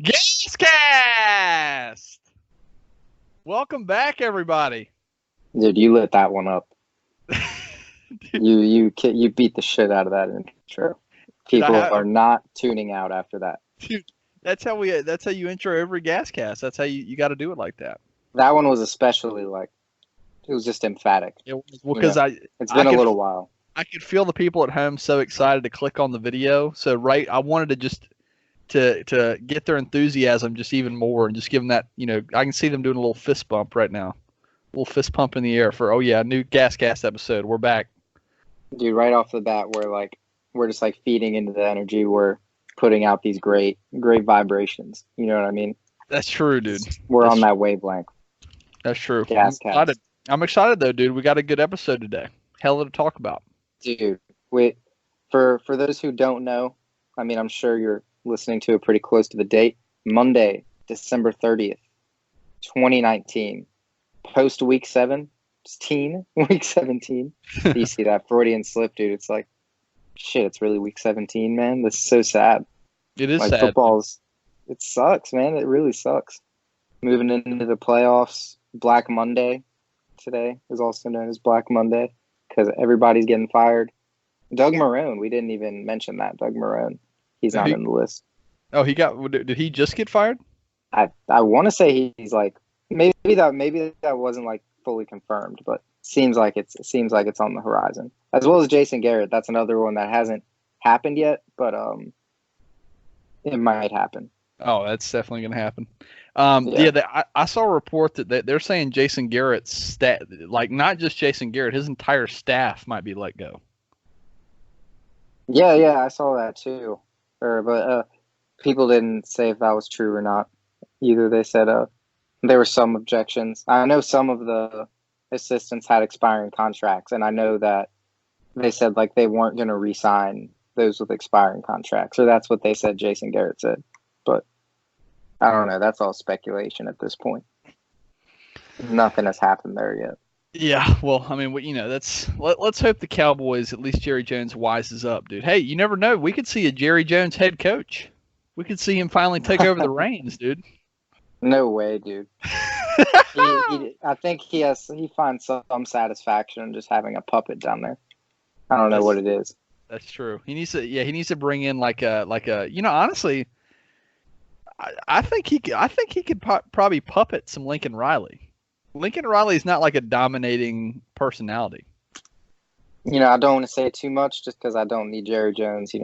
GasCast! Welcome back, everybody. Dude, you lit that one up. Dude, You beat the shit out of that intro. People are not tuning out after that. dude, that's how you intro every GasCast. That's how you got to do it like that. That one was especially it was just emphatic. Well, because it's been a little while. I could feel the people at home so excited to click on the video. So I wanted to just to get their enthusiasm just even more and just give them that. I can see them doing a little fist bump right now, a little fist pump in the air for new GasCast episode. We're back. Dude, right off the bat, we're just feeding into the energy. We're putting out these great vibrations. You know what I mean? That's true, dude. We're on that wavelength. That's true. GasCast. I'm excited though, dude. We got a good episode today. Hell to talk about. Dude, for those who don't know, I mean, I'm sure you're listening to it pretty close to the date. Monday, December 30th, 2019. Post week 17. Week 17. You see that Freudian slip, dude? It's like, shit, it's really week 17, man. This is so sad. It is sad. It sucks, man. It really sucks. Moving into the playoffs, Black Monday today is also known as Black Monday because everybody's getting fired. Doug Marrone, we didn't even mention that. Doug Marrone, he's not in the list. Oh, did he just get fired? I want to say he's maybe that wasn't fully confirmed, but seems like it's on the horizon. As well as Jason Garrett, that's another one that hasn't happened yet, but it might happen. Oh, that's definitely going to happen. I saw a report that they're saying Jason Garrett's not just Jason Garrett, his entire staff might be let go. Yeah, I saw that too. But people didn't say if that was true or not. Either they said there were some objections. I know some of the assistants had expiring contracts, and I know that they said they weren't going to re-sign those with expiring contracts. So that's what they said Jason Garrett said. But I don't know. That's all speculation at this point. Nothing has happened there yet. Yeah, well, I mean, let's hope the Cowboys, at least Jerry Jones, wises up, dude. Hey, you never know. We could see a Jerry Jones head coach. We could see him finally take over the reins, dude. No way, dude. I think he finds some satisfaction in just having a puppet down there. I don't know what it is. That's true. He needs to bring in honestly, I think he could probably puppet some Lincoln Riley. Lincoln Riley is not like a dominating personality. I don't want to say too much just because I don't need Jerry Jones,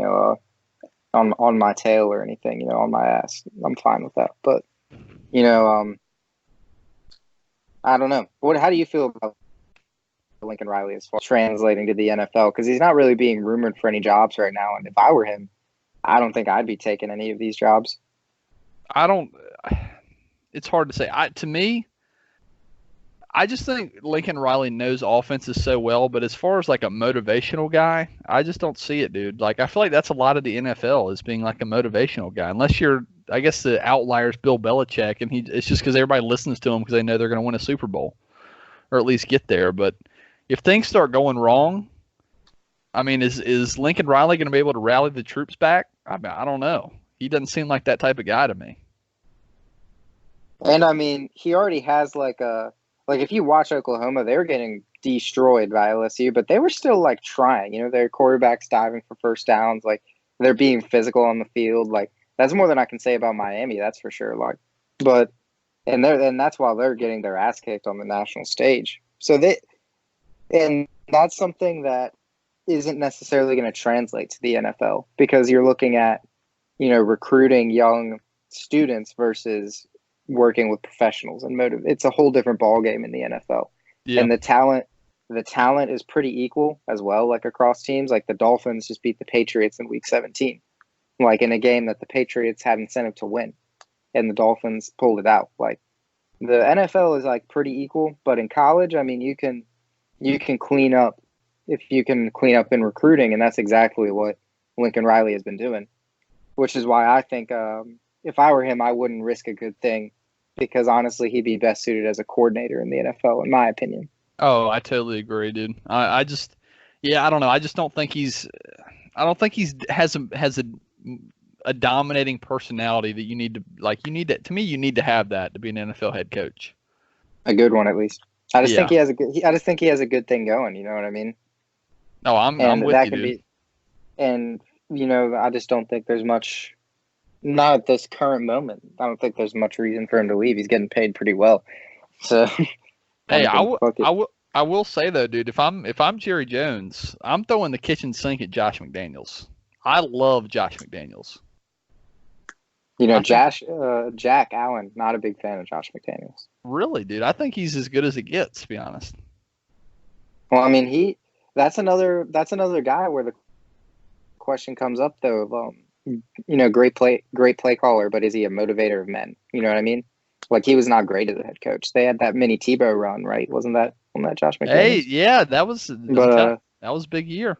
on my tail or anything, on my ass. I'm fine with that. But, I don't know. How do you feel about Lincoln Riley as far as translating to the NFL? Because he's not really being rumored for any jobs right now. And if I were him, I don't think I'd be taking any of these jobs. It's hard to say. To me, I just think Lincoln Riley knows offenses so well, but as far as a motivational guy, I just don't see it, dude. I feel like that's a lot of the NFL is being a motivational guy. Unless you're, I guess the outlier is Bill Belichick, and it's just because everybody listens to him because they know they're going to win a Super Bowl, or at least get there. But if things start going wrong, I mean, is Lincoln Riley going to be able to rally the troops back? I don't know. He doesn't seem like that type of guy to me. And I mean, he already has if you watch Oklahoma, they were getting destroyed by LSU, but they were still trying. Their quarterbacks diving for first downs, they're being physical on the field. That's more than I can say about Miami, that's for sure. And that's while they're getting their ass kicked on the national stage. And that's something that isn't necessarily going to translate to the NFL because you're looking at, recruiting young students versus working with professionals and motive. It's a whole different ballgame in the NFL. Yeah. And the talent is pretty equal as well, across teams. The Dolphins just beat the Patriots in week 17, in a game that the Patriots had incentive to win, and the Dolphins pulled it out. The NFL is pretty equal, but in college, I mean, you can clean up if you can clean up in recruiting, and that's exactly what Lincoln Riley has been doing, which is why I think if I were him, I wouldn't risk a good thing. Because honestly, he'd be best suited as a coordinator in the NFL, in my opinion. Oh, I totally agree, dude. I don't know. I just don't think I don't think he's has a a dominating personality that you need to like. You need to, to me, you need to have that to be an NFL head coach. A good one, at least. I just think Yeah. I just think he has a good thing going. You know what I mean? No, I'm And with that you, can dude. be. And I just don't think there's much. Not at this current moment. I don't think there's much reason for him to leave. He's getting paid pretty well. So Hey, I think fuck it. I will say though, dude, if I'm Jerry Jones, I'm throwing the kitchen sink at Josh McDaniels. I love Josh McDaniels. I think Jack Allen, not a big fan of Josh McDaniels. really, dude, I think he's as good as it gets, to be honest. Well, I mean, that's another guy where the question comes up though of great play caller, but is he a motivator of men? You know what I mean? Like he was not great as a head coach. They had that mini Tebow run, right? Wasn't that Josh Hey, McDaniels? yeah, that was But that was a big year.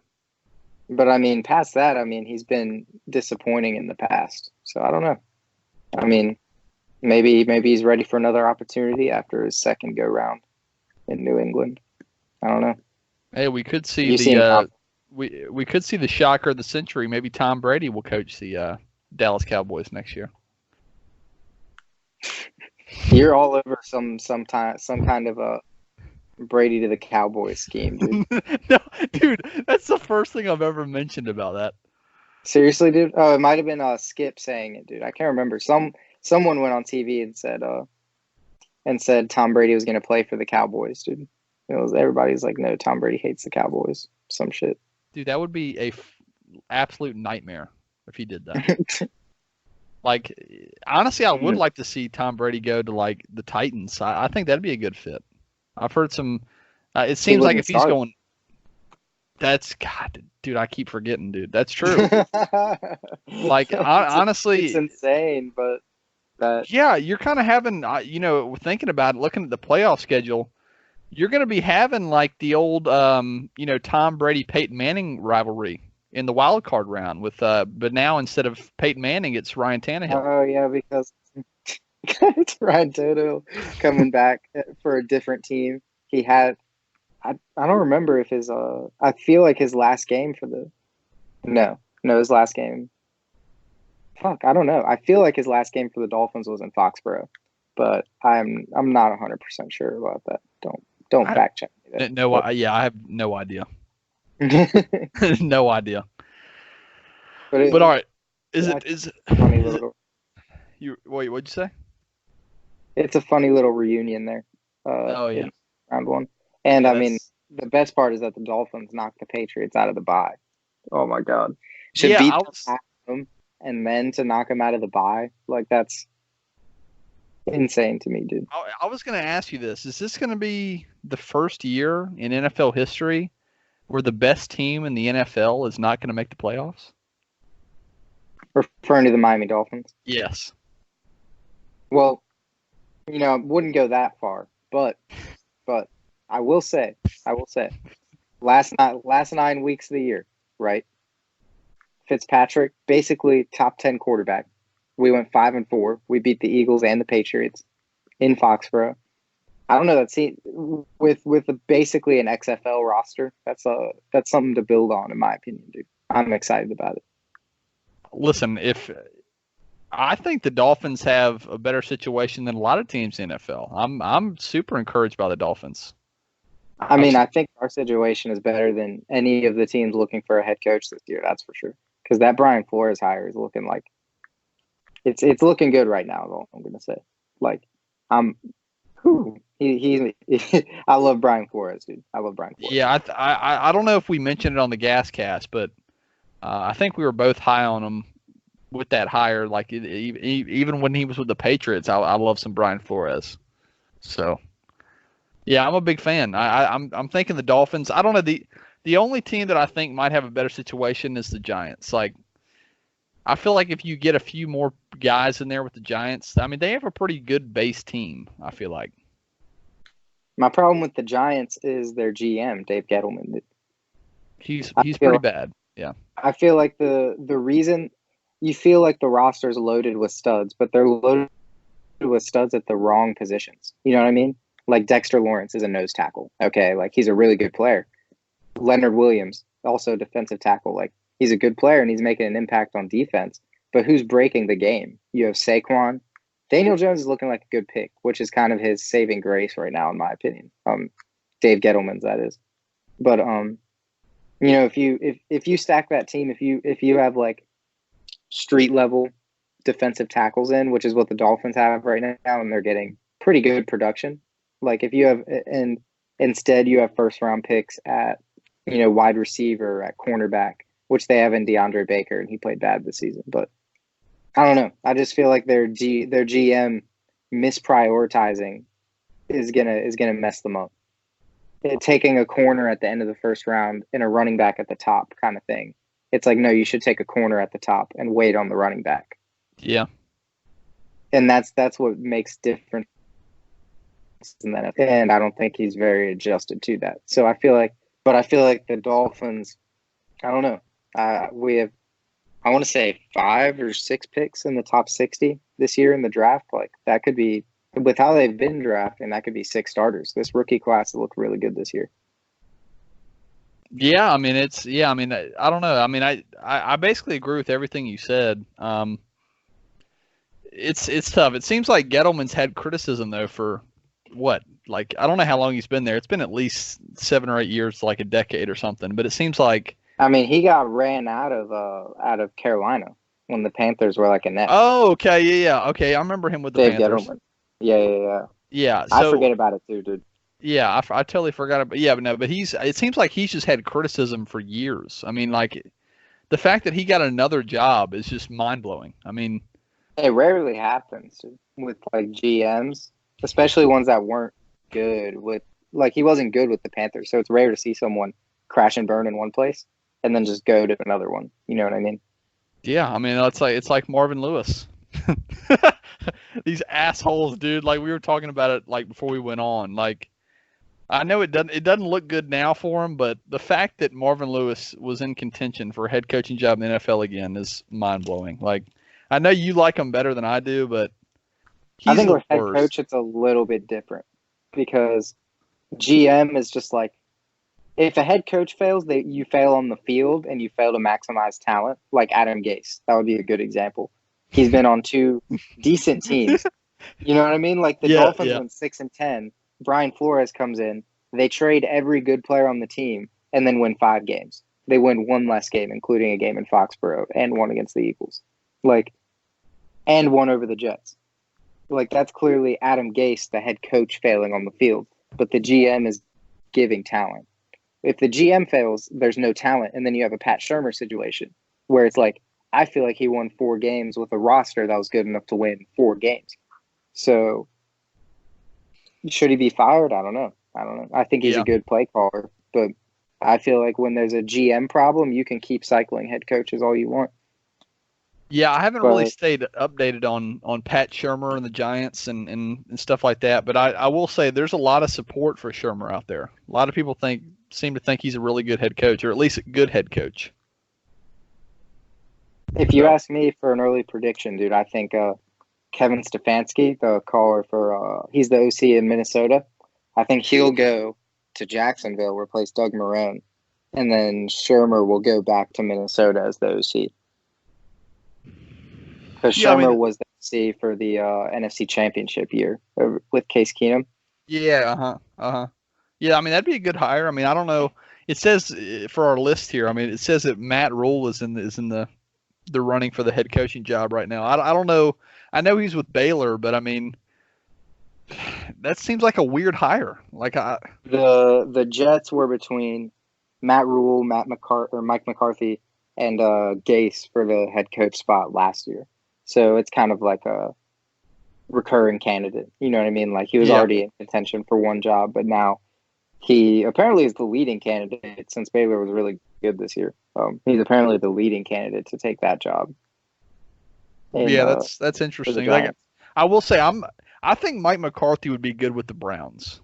I mean, past that, I mean, he's been disappointing in the past. So I don't know. I mean, maybe he's ready for another opportunity after his second go round in New England. I don't know. Hey, we could see You seem we could see the shocker of the century. Maybe Tom Brady will coach the Dallas Cowboys next year. You're all over some kind of a Brady to the Cowboys scheme, dude. No, dude, that's the first thing I've ever mentioned about that. Seriously, dude? Oh, it might have been Skip saying it, dude. I can't remember. Someone went on TV and said Tom Brady was going to play for the Cowboys, dude. Everybody's like, no, Tom Brady hates the Cowboys. Some shit. Dude, that would be a absolute nightmare if he did that. Like, honestly, I would like to see Tom Brady go to like the Titans. I think that'd be a good fit. I've heard some. It seems like if he's going, that's God, dude. I keep forgetting, dude. That's true. Like, honestly, it's insane, but yeah, you're kind of having, thinking about it, looking at the playoff schedule. You're going to be having like the old, Tom Brady Peyton Manning rivalry in the wild card round with, but now instead of Peyton Manning, it's Ryan Tannehill. Oh yeah, because it's Ryan Tannehill coming back for a different team. He had, I don't remember if I feel like his last game for his last game. Fuck, I don't know. I feel like his last game for the Dolphins was in Foxborough, but I'm not 100% sure about that. Don't fact check me there. No, I have no idea. No idea. But all right, is it funny little? What'd you say? It's a funny little reunion there. Oh yeah, round one. And I mean, the best part is that the Dolphins knocked the Patriots out of the bye. Oh my God, should beat them and then to knock them out of the bye, like that's insane to me, dude. I was going to ask you this: is this going to be the first year in NFL history where the best team in the NFL is not going to make the playoffs? Referring to the Miami Dolphins. Yes. Well, I wouldn't go that far, but I will say, last 9 weeks of the year, right? Fitzpatrick, basically top 10 quarterback. We went 5-4. We beat the Eagles and the Patriots in Foxborough. I don't know. With basically an XFL roster. That's something to build on, in my opinion, dude. I'm excited about it. Listen, I think the Dolphins have a better situation than a lot of teams in the NFL. I'm super encouraged by the Dolphins. I mean, I think our situation is better than any of the teams looking for a head coach this year. That's for sure. Because that Brian Flores hire is looking like it's looking good right now. Is all I'm gonna say. Like, I love Brian Flores, dude. I love Brian Flores. Yeah, I don't know if we mentioned it on the GasCast, but I think we were both high on him with that hire. Like even when he was with the Patriots, I love some Brian Flores. So yeah, I'm a big fan. I'm thinking the Dolphins. I don't know, the only team that I think might have a better situation is the Giants. Like, I feel like if you get a few more guys in there with the Giants, I mean, they have a pretty good base team, I feel like. My problem with the Giants is their GM, Dave Gettleman. He's pretty bad. Yeah. I feel like the reason you feel like the roster's loaded with studs, but they're loaded with studs at the wrong positions. You know what I mean? Like Dexter Lawrence is a nose tackle. Okay, like he's a really good player. Leonard Williams, also defensive tackle. Like, he's a good player and he's making an impact on defense. But who's breaking the game? You have Saquon. Daniel Jones is looking like a good pick, which is kind of his saving grace right now, in my opinion. Dave Gettleman's, that is. But if you stack that team, if you have like street level defensive tackles in, which is what the Dolphins have right now, and they're getting pretty good production. Like if you have, and instead you have first round picks at, wide receiver, at cornerback, which they have in DeAndre Baker, and he played bad this season. But I don't know. I just feel like their GM misprioritizing is gonna mess them up. Taking a corner at the end of the first round and a running back at the top kind of thing. It's like, no, you should take a corner at the top and wait on the running back. Yeah. And that's what makes difference in that. And I don't think he's very adjusted to that. So I feel like the Dolphins, I don't know. We have, I want to say 5 or 6 picks in the top 60 this year in the draft. Like that could be, with how they've been drafting, that could be 6 starters. This rookie class looked really good this year. Yeah, I mean I don't know. I mean I basically agree with everything you said. It's tough. It seems like Gettleman's had criticism though for what? Like I don't know how long he's been there. It's been at least 7 or 8 years, like a decade or something. But it seems like, I mean, he got ran out of Carolina when the Panthers were like a net. Oh, okay, yeah. Okay, I remember him with the Dave Panthers. Gettleman. Yeah. Yeah, I so forget about it too, dude. yeah, I totally forgot about. Yeah, but no, but it seems like he's just had criticism for years. I mean, like the fact that he got another job is just mind blowing. I mean, it rarely happens with like GMs, especially ones that weren't good with. Like he wasn't good with the Panthers, so it's rare to see someone crash and burn in one place and then just go to another one. You know what I mean? yeah, I mean it's like Marvin Lewis. These assholes, dude. Like we were talking about it like before we went on. Like I know it doesn't look good now for him, but the fact that Marvin Lewis was in contention for a head coaching job in the NFL again is mind blowing. Like I know you like him better than I do, but I think with head coach it's a little bit different because GM is just like, if a head coach fails, you fail on the field and you fail to maximize talent, like Adam Gase. That would be a good example. He's been on 2 decent teams. You know what I mean? Like the Dolphins went 6-10. Brian Flores comes in. They trade every good player on the team and then win 5 games. They win 1 less game, including a game in Foxborough and 1 against the Eagles. Like, and 1 over the Jets. Like that's clearly Adam Gase, the head coach, failing on the field. But the GM is giving talent. If the GM fails, there's no talent. And then you have a Pat Shurmur situation where it's like, I feel like he won 4 games with a roster that was good enough to win 4 games. So should he be fired? I don't know. I think he's a good play caller. But I feel like when there's a GM problem, you can keep cycling head coaches all you want. Yeah, I haven't really stayed updated on Pat Shurmur and the Giants and stuff like that, but I will say there's a lot of support for Shurmur out there. A lot of people seem to think he's a really good head coach, or at least a good head coach. If you ask me for an early prediction, dude, I think Kevin Stefanski, the caller for he's the OC in Minnesota. I think he'll go to Jacksonville, replace Doug Marrone, and then Shurmur will go back to Minnesota as the OC. Because Shurmur was the OC for the NFC Championship year with Case Keenum. Yeah, Yeah, I mean that'd be a good hire. I mean, I don't know. It says for our list here. I mean, it says that Matt Rule is in the running for the head coaching job right now. I don't know. I know he's with Baylor, but I mean, that seems like a weird hire. Like the Jets were between Matt Rule, Mike McCarthy, and Gase for the head coach spot last year. So it's kind of like a recurring candidate. You know what I mean? Like he was already in contention for one job, but now he apparently is the leading candidate since Baylor was really good this year. He's apparently the leading candidate to take that job. That's interesting. Like, I will say I think Mike McCarthy would be good with the Browns.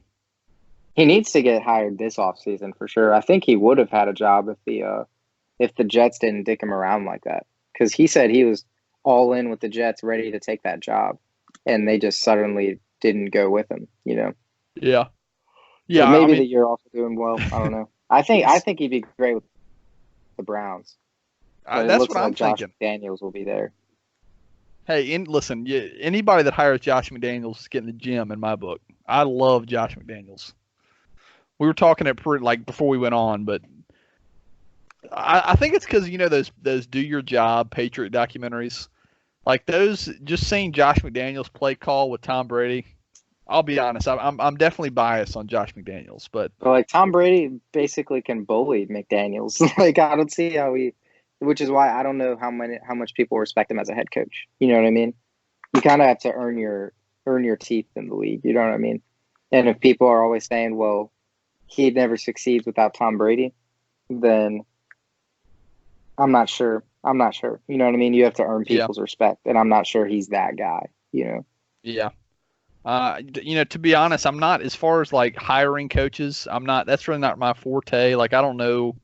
He needs to get hired this offseason for sure. I think he would have had a job if the Jets didn't dick him around like that. Because he said he was all in with the Jets, ready to take that job, and they just suddenly didn't go with him. You know? Yeah. Yeah. So maybe you're also doing well. I don't know. I think he'd be great with the Browns. That's what I'm thinking. Daniels will be there. Hey, listen, anybody that hires Josh McDaniels is getting the gym in my book. I love Josh McDaniels. We were talking it like before we went on, but I think it's because those Do Your Job Patriot documentaries, like those. Just seeing Josh McDaniels play call with Tom Brady. I'll be honest, I'm definitely biased on Josh McDaniels, but But like Tom Brady basically can bully McDaniels. Like I don't see how he, which is why I don't know how much people respect him as a head coach. You know what I mean? You kind of have to earn your teeth in the league. You know what I mean? And if people are always saying, well, he never succeeds without Tom Brady, then I'm not sure. I'm not sure. You know what I mean? You have to earn yeah, people's respect, and I'm not sure he's that guy. You know, yeah. To be honest, I'm not as far as like hiring coaches. I'm not. That's really not my forte. Like, I don't know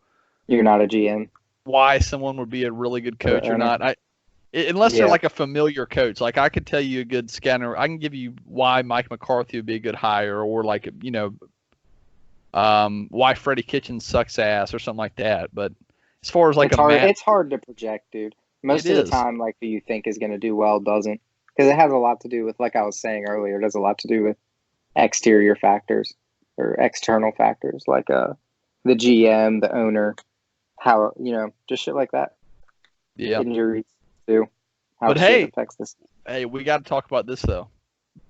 you're not a GM why someone would be a really good or coach or owner. not. Unless they're Yeah, like a familiar coach. Like, I could tell you a good scanner. I can give you why Mike McCarthy would be a good hire, or like why Freddie Kitchens sucks ass or something like that. But as far as like it's a hard. Matt, It's hard to project, dude. it Most of the is. time, like who you think is going to do well doesn't, because it has a lot to do with, like I was saying earlier, it has a lot to do with exterior factors or external factors, like the GM, the owner, how just shit like that. Yeah. Injuries too, how But shit hey, affects this. we got to talk about this though.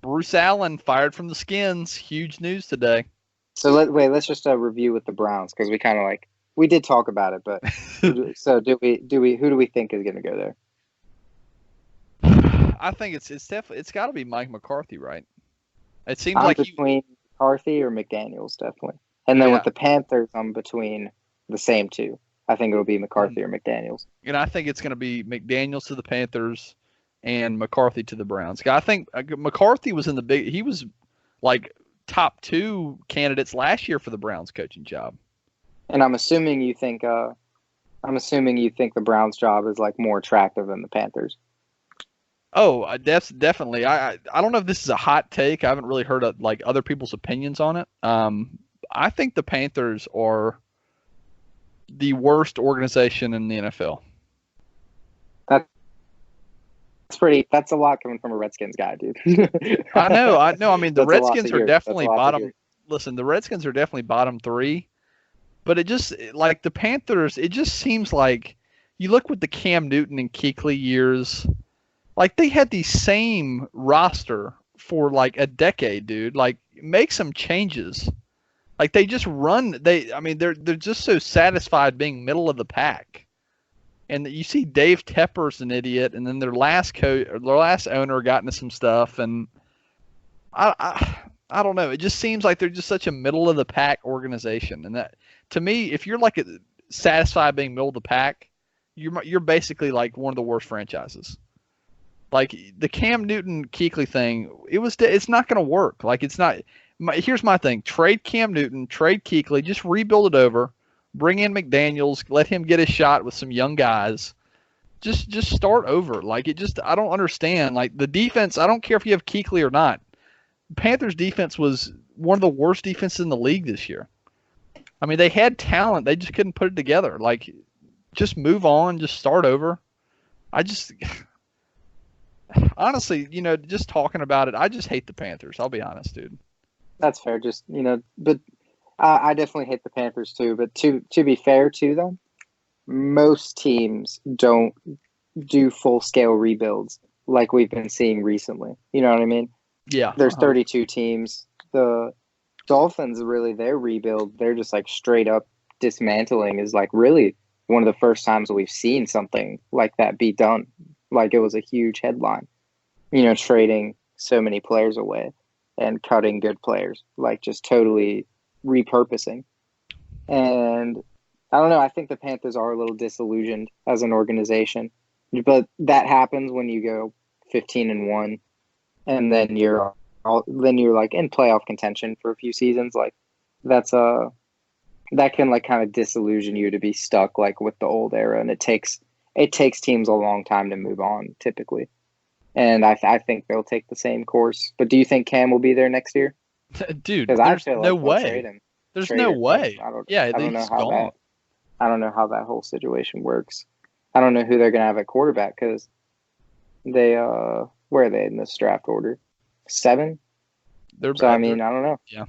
Bruce Allen fired from the Skins. Huge news today. So let's just review with the Browns because we kind of like we did talk about it, but so who do we think is going to go there? I think it's definitely it's got to be Mike McCarthy, right? It seems I'm like he, between McCarthy or McDaniels, definitely. And then with yeah, the Panthers, I'm between the same two. I think it'll be McCarthy or McDaniels. and I think it's going to be McDaniels to the Panthers and McCarthy to the Browns. I think McCarthy was in the big. He was like top two candidates last year for the Browns coaching job. And I'm assuming you think the Browns job is like more attractive than the Panthers. Oh, that's definitely. I don't know if this is a hot take. I haven't really heard like other people's opinions on it. I think the Panthers are the worst organization in the NFL. That's pretty. That's a lot coming from a Redskins guy, dude. I know. I know. I mean, the That's a lot to Redskins are hear. That's a definitely lot to hear. bottom. Listen, the Redskins are definitely bottom three, but it just like the Panthers. It just seems like you look with the Cam Newton and Kuechly years. Like they had the same roster for like a decade, dude. Like make some changes. Like they just run. I mean, they're just so satisfied being middle of the pack. And you see Dave Tepper's an idiot, and then their last owner got into some stuff, and I don't know. It just seems like they're just such a middle of the pack organization, and that to me, if you're like satisfied being middle of the pack, you're basically like one of the worst franchises. Like the Cam Newton Kuechly thing, it's not going to work. Like it's not. Here's my thing: trade Cam Newton, trade Kuechly, just rebuild it over, bring in McDaniels, let him get a shot with some young guys. Just start over. Like it just I don't understand. Like the defense, I don't care if you have Kuechly or not. Panthers defense was one of the worst defenses in the league this year. I mean, they had talent, they just couldn't put it together. Like just move on, just start over. I just honestly, just talking about it, I just hate the Panthers. I'll be honest, dude. That's fair. Just but I definitely hate the Panthers too. But to be fair to them, most teams don't do full scale rebuilds like we've been seeing recently. You know what I mean? Yeah. There's 32 teams. The Dolphins really their rebuild, they're just like straight up dismantling is like really one of the first times we've seen something like that be done. Like it was a huge headline. Trading so many players away and cutting good players, like just totally repurposing. And I don't know, I think the Panthers are a little disillusioned as an organization. But that happens when you go 15-1 and then you're like in playoff contention for a few seasons. Like that's that can like kind of disillusion you to be stuck like with the old era, and it takes teams a long time to move on typically. And I think they'll take the same course. But do you think Cam will be there next year? Dude, Because I there's feel no like they'll trade way. him. There's no way. Yeah, I don't know he's how gone. I don't know how that whole situation works. I don't know who they're gonna have at quarterback because They where are they in this draft order? 7. They're, So I they're mean, I don't know. yeah.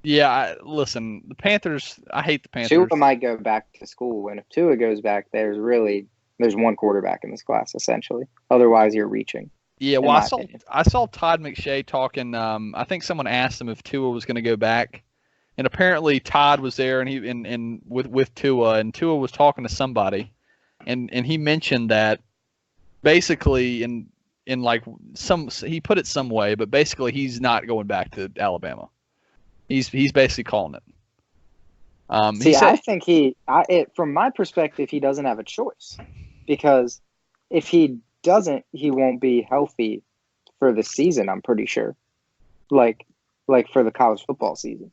Yeah, listen, the Panthers, I hate the Tua Panthers. might go back to school, and if Tua goes back, there's one quarterback in this class essentially. Otherwise, you're reaching. Yeah, In well, my opinion. I saw Todd McShay talking. I think someone asked him if Tua was going to go back, and apparently Todd was there, and and with Tua, and Tua was talking to somebody, and he mentioned that basically in like he put it some way, but basically he's not going back to Alabama. He's basically calling it. See, I think from my perspective, he doesn't have a choice, because if he doesn't, he won't be healthy for the season. I'm pretty sure, like for the college football season.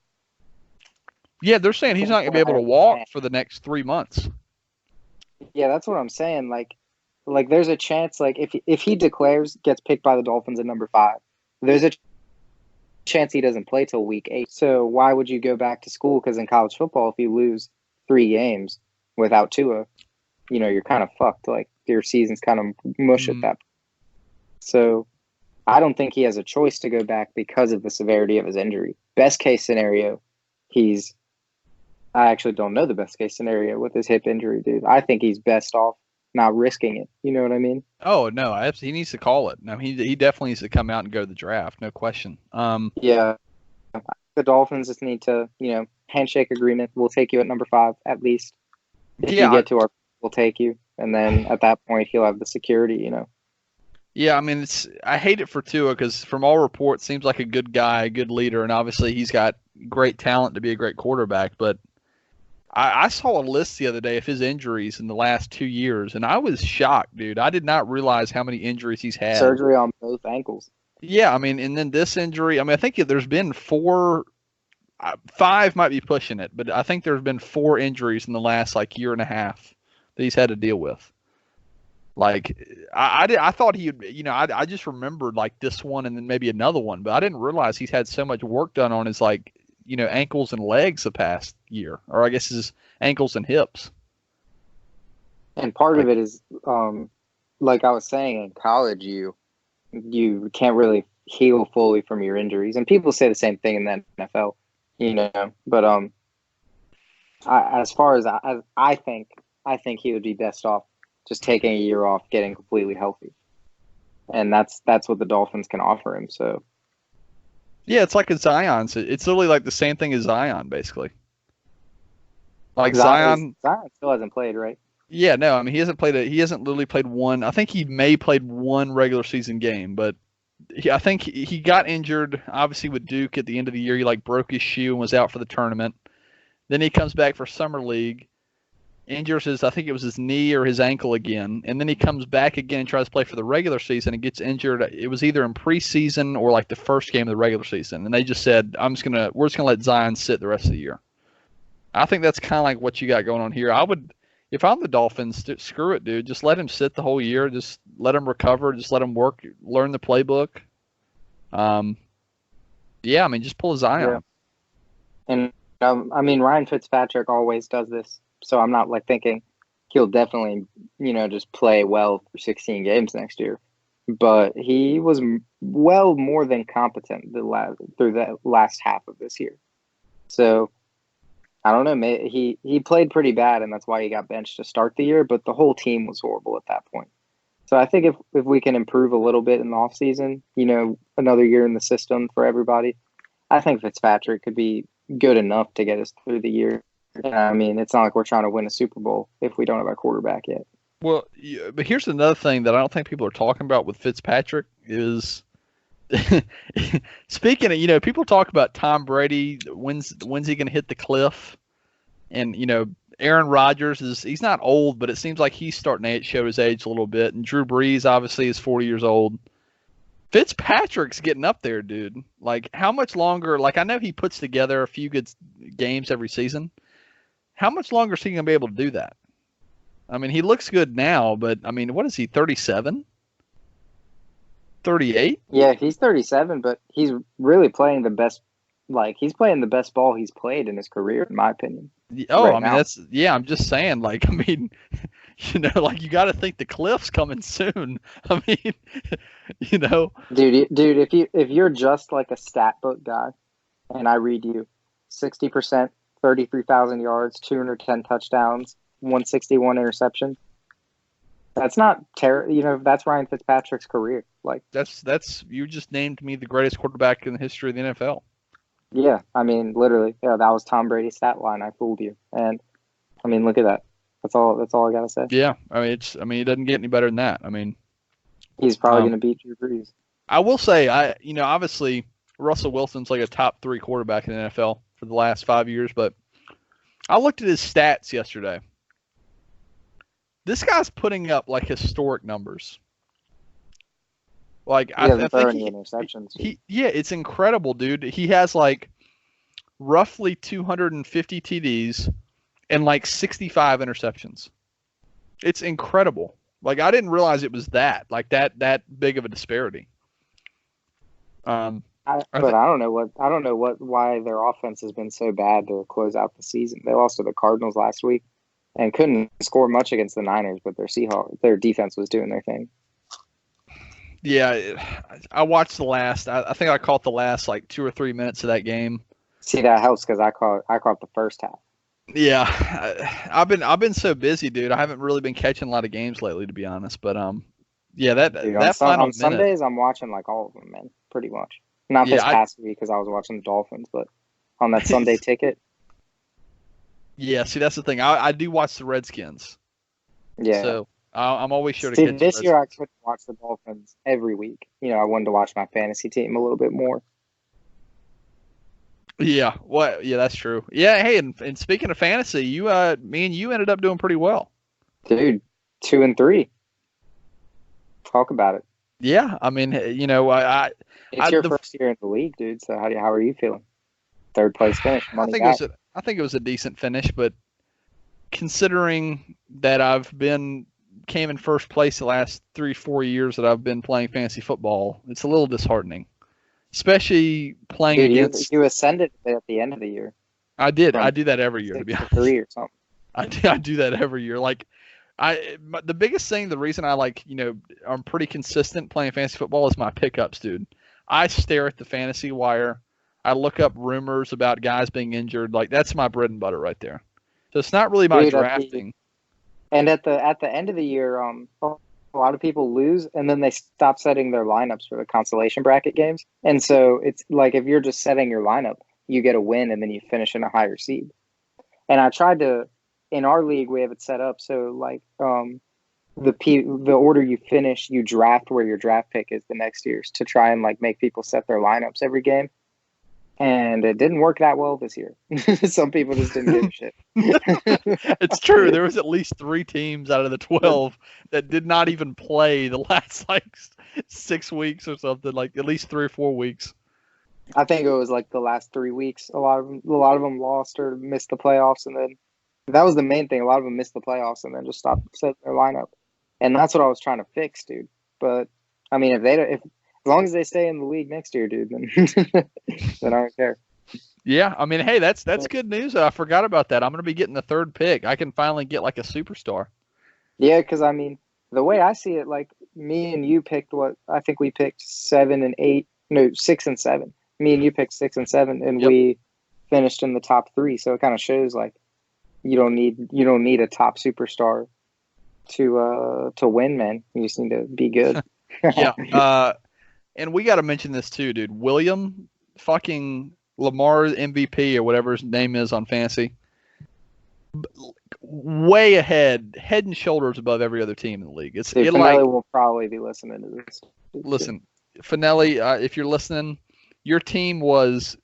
Yeah, they're saying he's not going to be able to walk for the next 3 months. Yeah, that's what I'm saying. Like there's a chance, like if he gets picked by the Dolphins at number 5, there's a chance he doesn't play till week 8. So why would you go back to school? Because in college football, if you lose 3 games without Tua, you're kind of fucked. Like your season's kind of mush at that point. So I don't think he has a choice to go back because of the severity of his injury. Best case scenario, I actually don't know the best case scenario with his hip injury, dude. I think he's best off not risking it. You know what I mean? Oh no, he needs to call it. No, he definitely needs to come out and go to the draft, no question. Yeah, the Dolphins just need to, handshake agreement. We'll take you at number 5 at least. If you get to our, we'll take you, and then at that point he'll have the security. Yeah, I mean I hate it for Tua because from all reports, seems like a good guy, a good leader, and obviously he's got great talent to be a great quarterback, but. I saw a list the other day of his injuries in the last 2 years, and I was shocked, dude. I did not realize how many injuries he's had. Surgery on both ankles. Yeah, I mean, and then this injury. I mean, I think there's been 4, 5 might be pushing it, but I think there's been 4 injuries in the last like year and a half that he's had to deal with. Like, I thought I just remembered like this one and then maybe another one, but I didn't realize he's had so much work done on his ankles and legs the past year, or I guess his ankles and hips. And part of it is, like I was saying, in college, you can't really heal fully from your injuries, and people say the same thing in the NFL, But as far as I think he would be best off just taking a year off, getting completely healthy, and that's what the Dolphins can offer him. So. Yeah, it's like a Zion. It's literally like the same thing as Zion, basically. Like Zion still hasn't played, right? Yeah, no, I mean he hasn't literally played one. I think he may played one regular season game, but I think he got injured obviously with Duke at the end of the year. He broke his shoe and was out for the tournament. Then he comes back for summer league, injures I think it was his knee or his ankle again, and then he comes back again and tries to play for the regular season and gets injured. It was either in preseason or like the first game of the regular season, and they just said, we're just gonna let Zion sit the rest of the year. I think that's kind of like what you got going on here. I would, if I'm the Dolphins, screw it, dude. Just let him sit the whole year. Just let him recover. Just let him work, learn the playbook. Yeah, I mean, just pull a Zion. Yeah. And I mean, Ryan Fitzpatrick always does this. So I'm not thinking he'll definitely, just play well for 16 games next year. But he was well more than competent through the last half of this year. So I don't know. He played pretty bad, and that's why he got benched to start the year. But the whole team was horrible at that point. So I think if we can improve a little bit in the offseason, another year in the system for everybody, I think Fitzpatrick could be good enough to get us through the year. I mean, it's not like we're trying to win a Super Bowl if we don't have a quarterback yet. Well, but here's another thing that I don't think people are talking about with Fitzpatrick is speaking of, people talk about Tom Brady, when's he going to hit the cliff? And, Aaron Rodgers he's not old, but it seems like he's starting to show his age a little bit. And Drew Brees obviously is 40 years old. Fitzpatrick's getting up there, dude. Like, how much longer? Like, I know he puts together a few good games every season. How much longer is he going to be able to do that? I mean, he looks good now, but, I mean, what is he, 37? 38? Yeah, he's 37, but he's really playing the best Like he's playing the best ball he's played in his career, in my opinion. Oh, Right I mean now, I'm just saying, like, I mean, like you got to think the cliff's coming soon. I mean, you know, dude, if you're just like a stat book guy, and I read you 60%, 33,000 yards, 210 touchdowns, 161 interception. That's not terrible. That's Ryan Fitzpatrick's career. Like, that's you just named me the greatest quarterback in the history of the NFL. yeah, I mean, literally, yeah, that was Tom Brady's stat line. I fooled you, and I mean, look at that. That's all. That's all I gotta say. Yeah, I mean, it doesn't get any better than that. I mean, He's probably gonna beat Drew Brees. I will say, obviously Russell Wilson's like a top 3 quarterback in the NFL for the last 5 years, but I looked at his stats yesterday. This guy's putting up like historic numbers. Like He doesn't I throw think any interceptions. yeah, it's incredible, dude. He has like roughly 250 TDs and like 65 interceptions. It's incredible. Like I didn't realize it was that big of a disparity. I don't know why their offense has been so bad to close out the season. They lost to the Cardinals last week and couldn't score much against the Niners, but their defense was doing their thing. Yeah, I watched the last. I think I caught the last like 2 or 3 minutes of that game. See, that helps because I caught the first half. Yeah, I've been so busy, dude. I haven't really been catching a lot of games lately, to be honest. But yeah, Dude, that final minute. Sundays I'm watching like all of them, man, pretty much. Not this past week because I was watching the Dolphins, but on that Sunday ticket. Yeah, see, that's the thing. I do watch the Redskins. Yeah. So I'm always sure to catch this year I couldn't watch the Dolphins every week. I wanted to watch my fantasy team a little bit more. Yeah, yeah, that's true. Yeah, hey, and speaking of fantasy, me and you ended up doing pretty well. Dude, 2-3. Talk about it. Yeah, I mean, it's your first year in the league, dude. So how are you feeling? Third place finish. I think it was a decent finish, but considering that came in first place the last 3-4 years that I've been playing fantasy football, it's a little disheartening. Especially playing against. You ascended at the end of the year. I did. I do that every year, to be honest. 3 or something. I do that every year. Like, the biggest thing, the reason I I'm pretty consistent playing fantasy football is my pickups, dude. I stare at the fantasy wire. I look up rumors about guys being injured. Like, that's my bread and butter right there. So it's not really my drafting. And at the end of the year, a lot of people lose, and then they stop setting their lineups for the consolation bracket games. And so it's like if you're just setting your lineup, you get a win, and then you finish in a higher seed. And I tried to, in our league, we have it set up so like the order you finish, you draft where your draft pick is the next year's to try and like make people set their lineups every game. And it didn't work that well this year. Some people just didn't give a shit. It's true. There was at least 3 teams out of the 12 that did not even play the last like 6 weeks or something. Like at least 3 or 4 weeks. I think it was like the last 3 weeks. A lot of them lost or missed the playoffs, and then that was the main thing. A lot of them missed the playoffs and then just stopped setting their lineup. And that's what I was trying to fix, dude. But I mean, as long as they stay in the league next year, dude, then I don't care. Yeah, I mean, hey, that's good news. I forgot about that. I'm going to be getting the 3rd pick. I can finally get like a superstar. Yeah, because I mean, the way I see it, like me and you picked I think we picked 7 and 8, no, 6 and 7. Me and you picked 6 and 7, and we finished in the top 3. So it kind of shows like you don't need a top superstar to win, man. You just need to be good. Yeah. And we got to mention this too, dude. William fucking Lamar MVP or whatever his name is on fantasy. Way ahead, head and shoulders above every other team in the league. Finelli will probably be listening to this. Listen, Finelli, if you're listening, your team was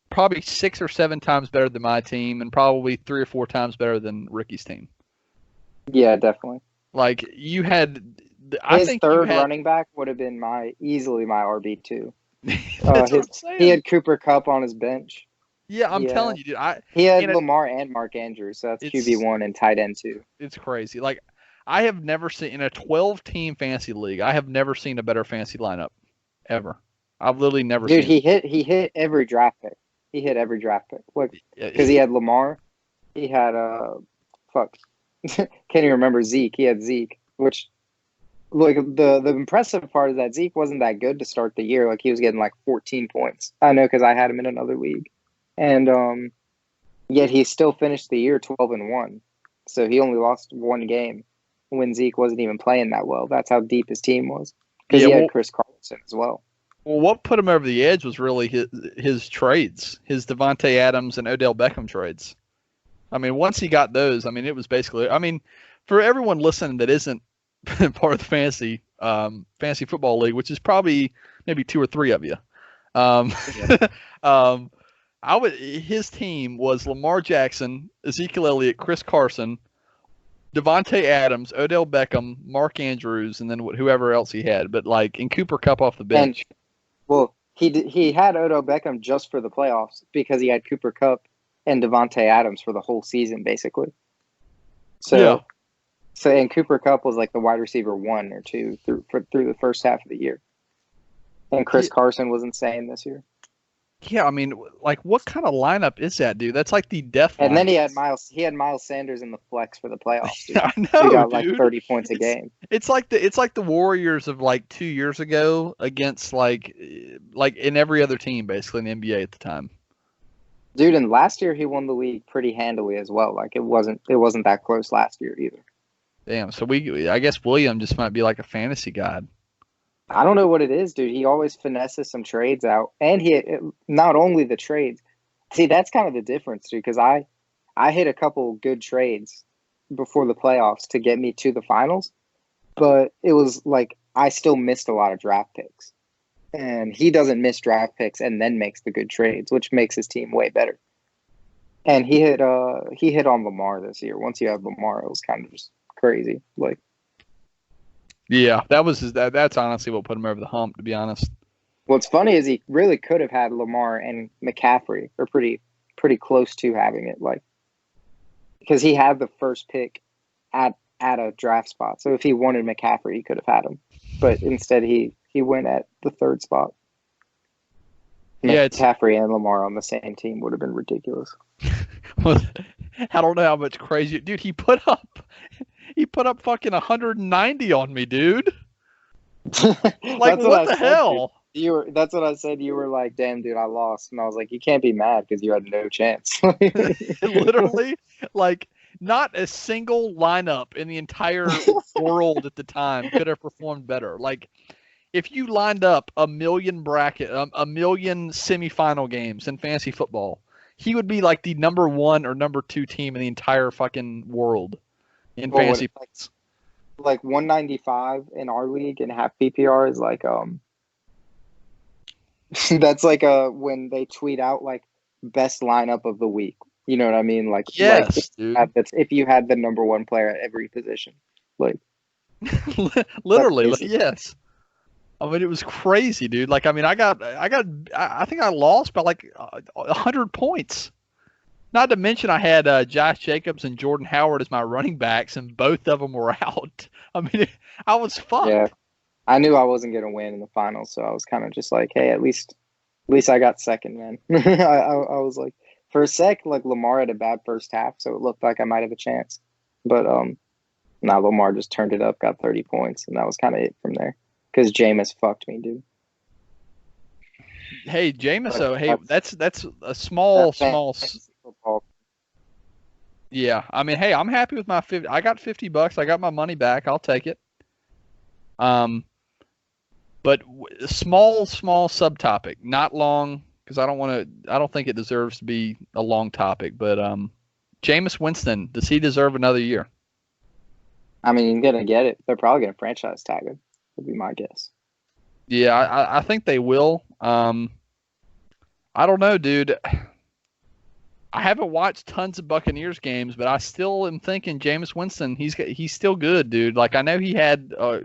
probably 6 or 7 times better than my team and probably 3 or 4 times better than Ricky's team. Yeah, definitely. Like you had... His third running back would have been easily my RB2. That's what I'm saying. He had Cooper Kupp on his bench. Yeah, I'm telling you, dude. He had Lamar and Mark Andrews, so that's QB1 and tight end 2. It's crazy. Like, I have never seen, in a 12-team fantasy league, I have never seen a better fantasy lineup, ever. I've literally never Dude, seen he hit every draft pick. He hit every draft pick. Look, it. because he had Lamar, he had fuck, can't even remember Zeke. He had Zeke, which like the impressive part is that Zeke wasn't that good to start the year. Like he was getting like 14 points. I know because I had him in another league, and yet he still finished the year 12-1. So he only lost one game when Zeke wasn't even playing that well. That's how deep his team was because Yeah, he had well, Chris Carlson as well. well, what put him over the edge was really his trades, his Devontae Adams and Odell Beckham trades. I mean, once he got those, I mean, it was basically. I mean, for everyone listening that isn't part of the fantasy football league, which is probably maybe two or three of you. Yeah. um, his team was Lamar Jackson, Ezekiel Elliott, Chris Carson, Devontae Adams, Odell Beckham, Mark Andrews, and then whoever else he had. But like in Cooper Cup off the And bench. well, he had Odell Beckham just for the playoffs because he had Cooper Cup and Devontae Adams for the whole season, basically. So, Yeah. and Cooper Cup was like the wide receiver 1 or 2 through the first half of the year, and Chris Carson was insane this year. Yeah, I mean, like, what kind of lineup is that, dude? That's like the death And lineup. then he had Miles Sanders in the flex for the playoffs. Dude. I know, he got dude. like 30 points a game. It's like the Warriors of like 2 years ago against like in every other team basically in the NBA at the time. Dude, and last year he won the league pretty handily as well. Like it wasn't that close last year either. Damn. So I guess William just might be like a fantasy god. I don't know what it is, dude. He always finesses some trades out, and not only the trades. See, that's kind of the difference, dude. Because I hit a couple good trades before the playoffs to get me to the finals, but it was like I still missed a lot of draft picks, and he doesn't miss draft picks and then makes the good trades, which makes his team way better. And he hit on Lamar this year. Once you have Lamar, it was kind of just crazy. Like, yeah, that's honestly what put him over the hump, to be honest. what's funny is he really could have had Lamar and McCaffrey, or pretty close to having it, like because he had the first pick at a draft spot. So if he wanted McCaffrey, he could have had him, but instead he went at the third spot. Yeah, McCaffrey and Lamar on the same team would have been ridiculous. I don't know how much crazy, dude. He put up fucking 190 on me, dude. Like what the hell? That's what I said. You were like, "Damn, dude, I lost," and I was like, "You can't be mad because you had no chance." Literally, like not a single lineup in the entire world at the time could have performed better. Like if you lined up a million semifinal games in fantasy football, he would be like the number 1 or number 2 team in the entire fucking world in fantasy points. Like 195 in our league and half PPR is like that's like when they tweet out like best lineup of the week. You know what I mean? Like yes, dude. If you had the number 1 player at every position, like literally, yes. I mean, it was crazy, dude. Like, I mean, I think I lost by like 100 points. Not to mention I had Josh Jacobs and Jordan Howard as my running backs, and both of them were out. I mean, I was fucked. Yeah, I knew I wasn't going to win in the finals, so I was kind of just like, hey, at least I got second, man. I was like, for a sec, like Lamar had a bad first half, so it looked like I might have a chance. But now Lamar just turned it up, got 30 points, and that was kind of it from there. Because Jameis fucked me, dude. Hey, Jameis, hey, that's a small. Yeah, I mean, hey, I'm happy with my 50. I got $50. I got my money back. I'll take it. But small subtopic, not long, because I don't think it deserves to be a long topic. But Jameis Winston, does he deserve another year? I mean, he's gonna get it. They're probably gonna franchise tag him. Would be my guess. Yeah, I think they will. I don't know, dude. I haven't watched tons of Buccaneers games, but I still am thinking Jameis Winston. He's still good, dude. Like I know he had a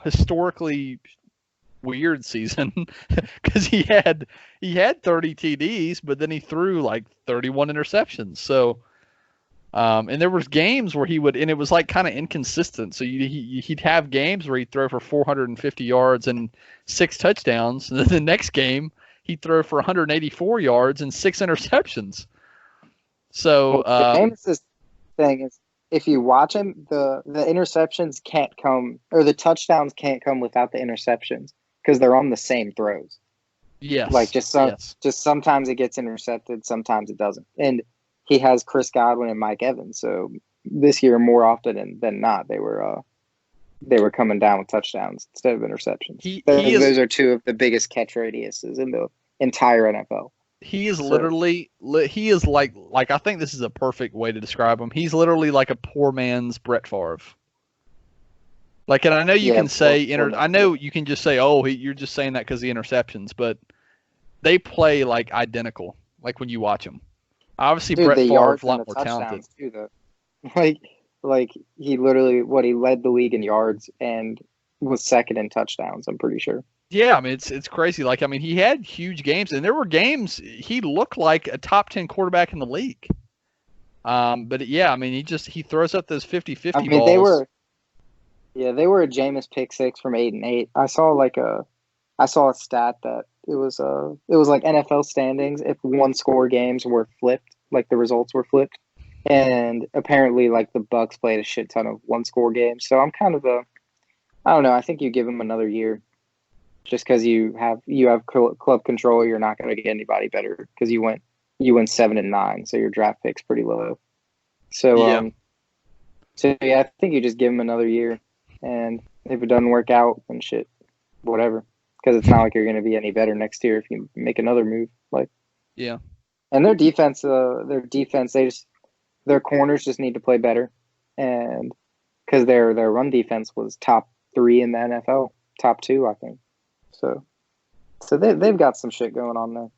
historically weird season because he had 30 TDs, but then he threw like 31 interceptions. So And there was games where he would, and it was like kind of inconsistent. So he'd have games where he'd throw for 450 yards and 6 touchdowns. And then the next game he'd throw for 184 yards and 6 interceptions. So Jameis's thing is, if you watch him, the interceptions can't come, or the touchdowns can't come without the interceptions because they're on the same throws. Yes. Like just sometimes it gets intercepted, sometimes it doesn't. And he has Chris Godwin and Mike Evans. So this year, more often than not, they were coming down with touchdowns instead of interceptions. Those are 2 of the biggest catch radiuses in the entire NFL. He is literally, he is like I think this is a perfect way to describe him. He's literally like a poor man's Brett Favre. Like, and I know you can say, I know you can just say, oh, you're just saying that because of the interceptions, but they play like identical. Like when you watch them, obviously Brett Favre's a lot more talented. Too, though. Like he literally he led the league in yards and was second in touchdowns. I'm pretty sure. Yeah, I mean it's crazy. Like I mean he had huge games, and there were games he looked like a top 10 quarterback in the league. But yeah, I mean he throws up those 50-50 balls. They were a Jameis pick 6 from 8 and 8. I saw a stat that it was like NFL standings if 1-score games were flipped, like the results were flipped, and apparently like the Bucs played a shit ton of 1-score games. So I'm kind of I don't know. I think you give him another year, just because you have club control. You're not going to get anybody better because you went 7-9, so your draft pick's pretty low. So I think you just give him another year. And if it doesn't work out, then shit, whatever. Because it's not like you're going to be any better next year if you make another move. And their defense, their corners just need to play better, and because their run defense was top 3 in the NFL, top 2, I think. So they've got some shit going on there.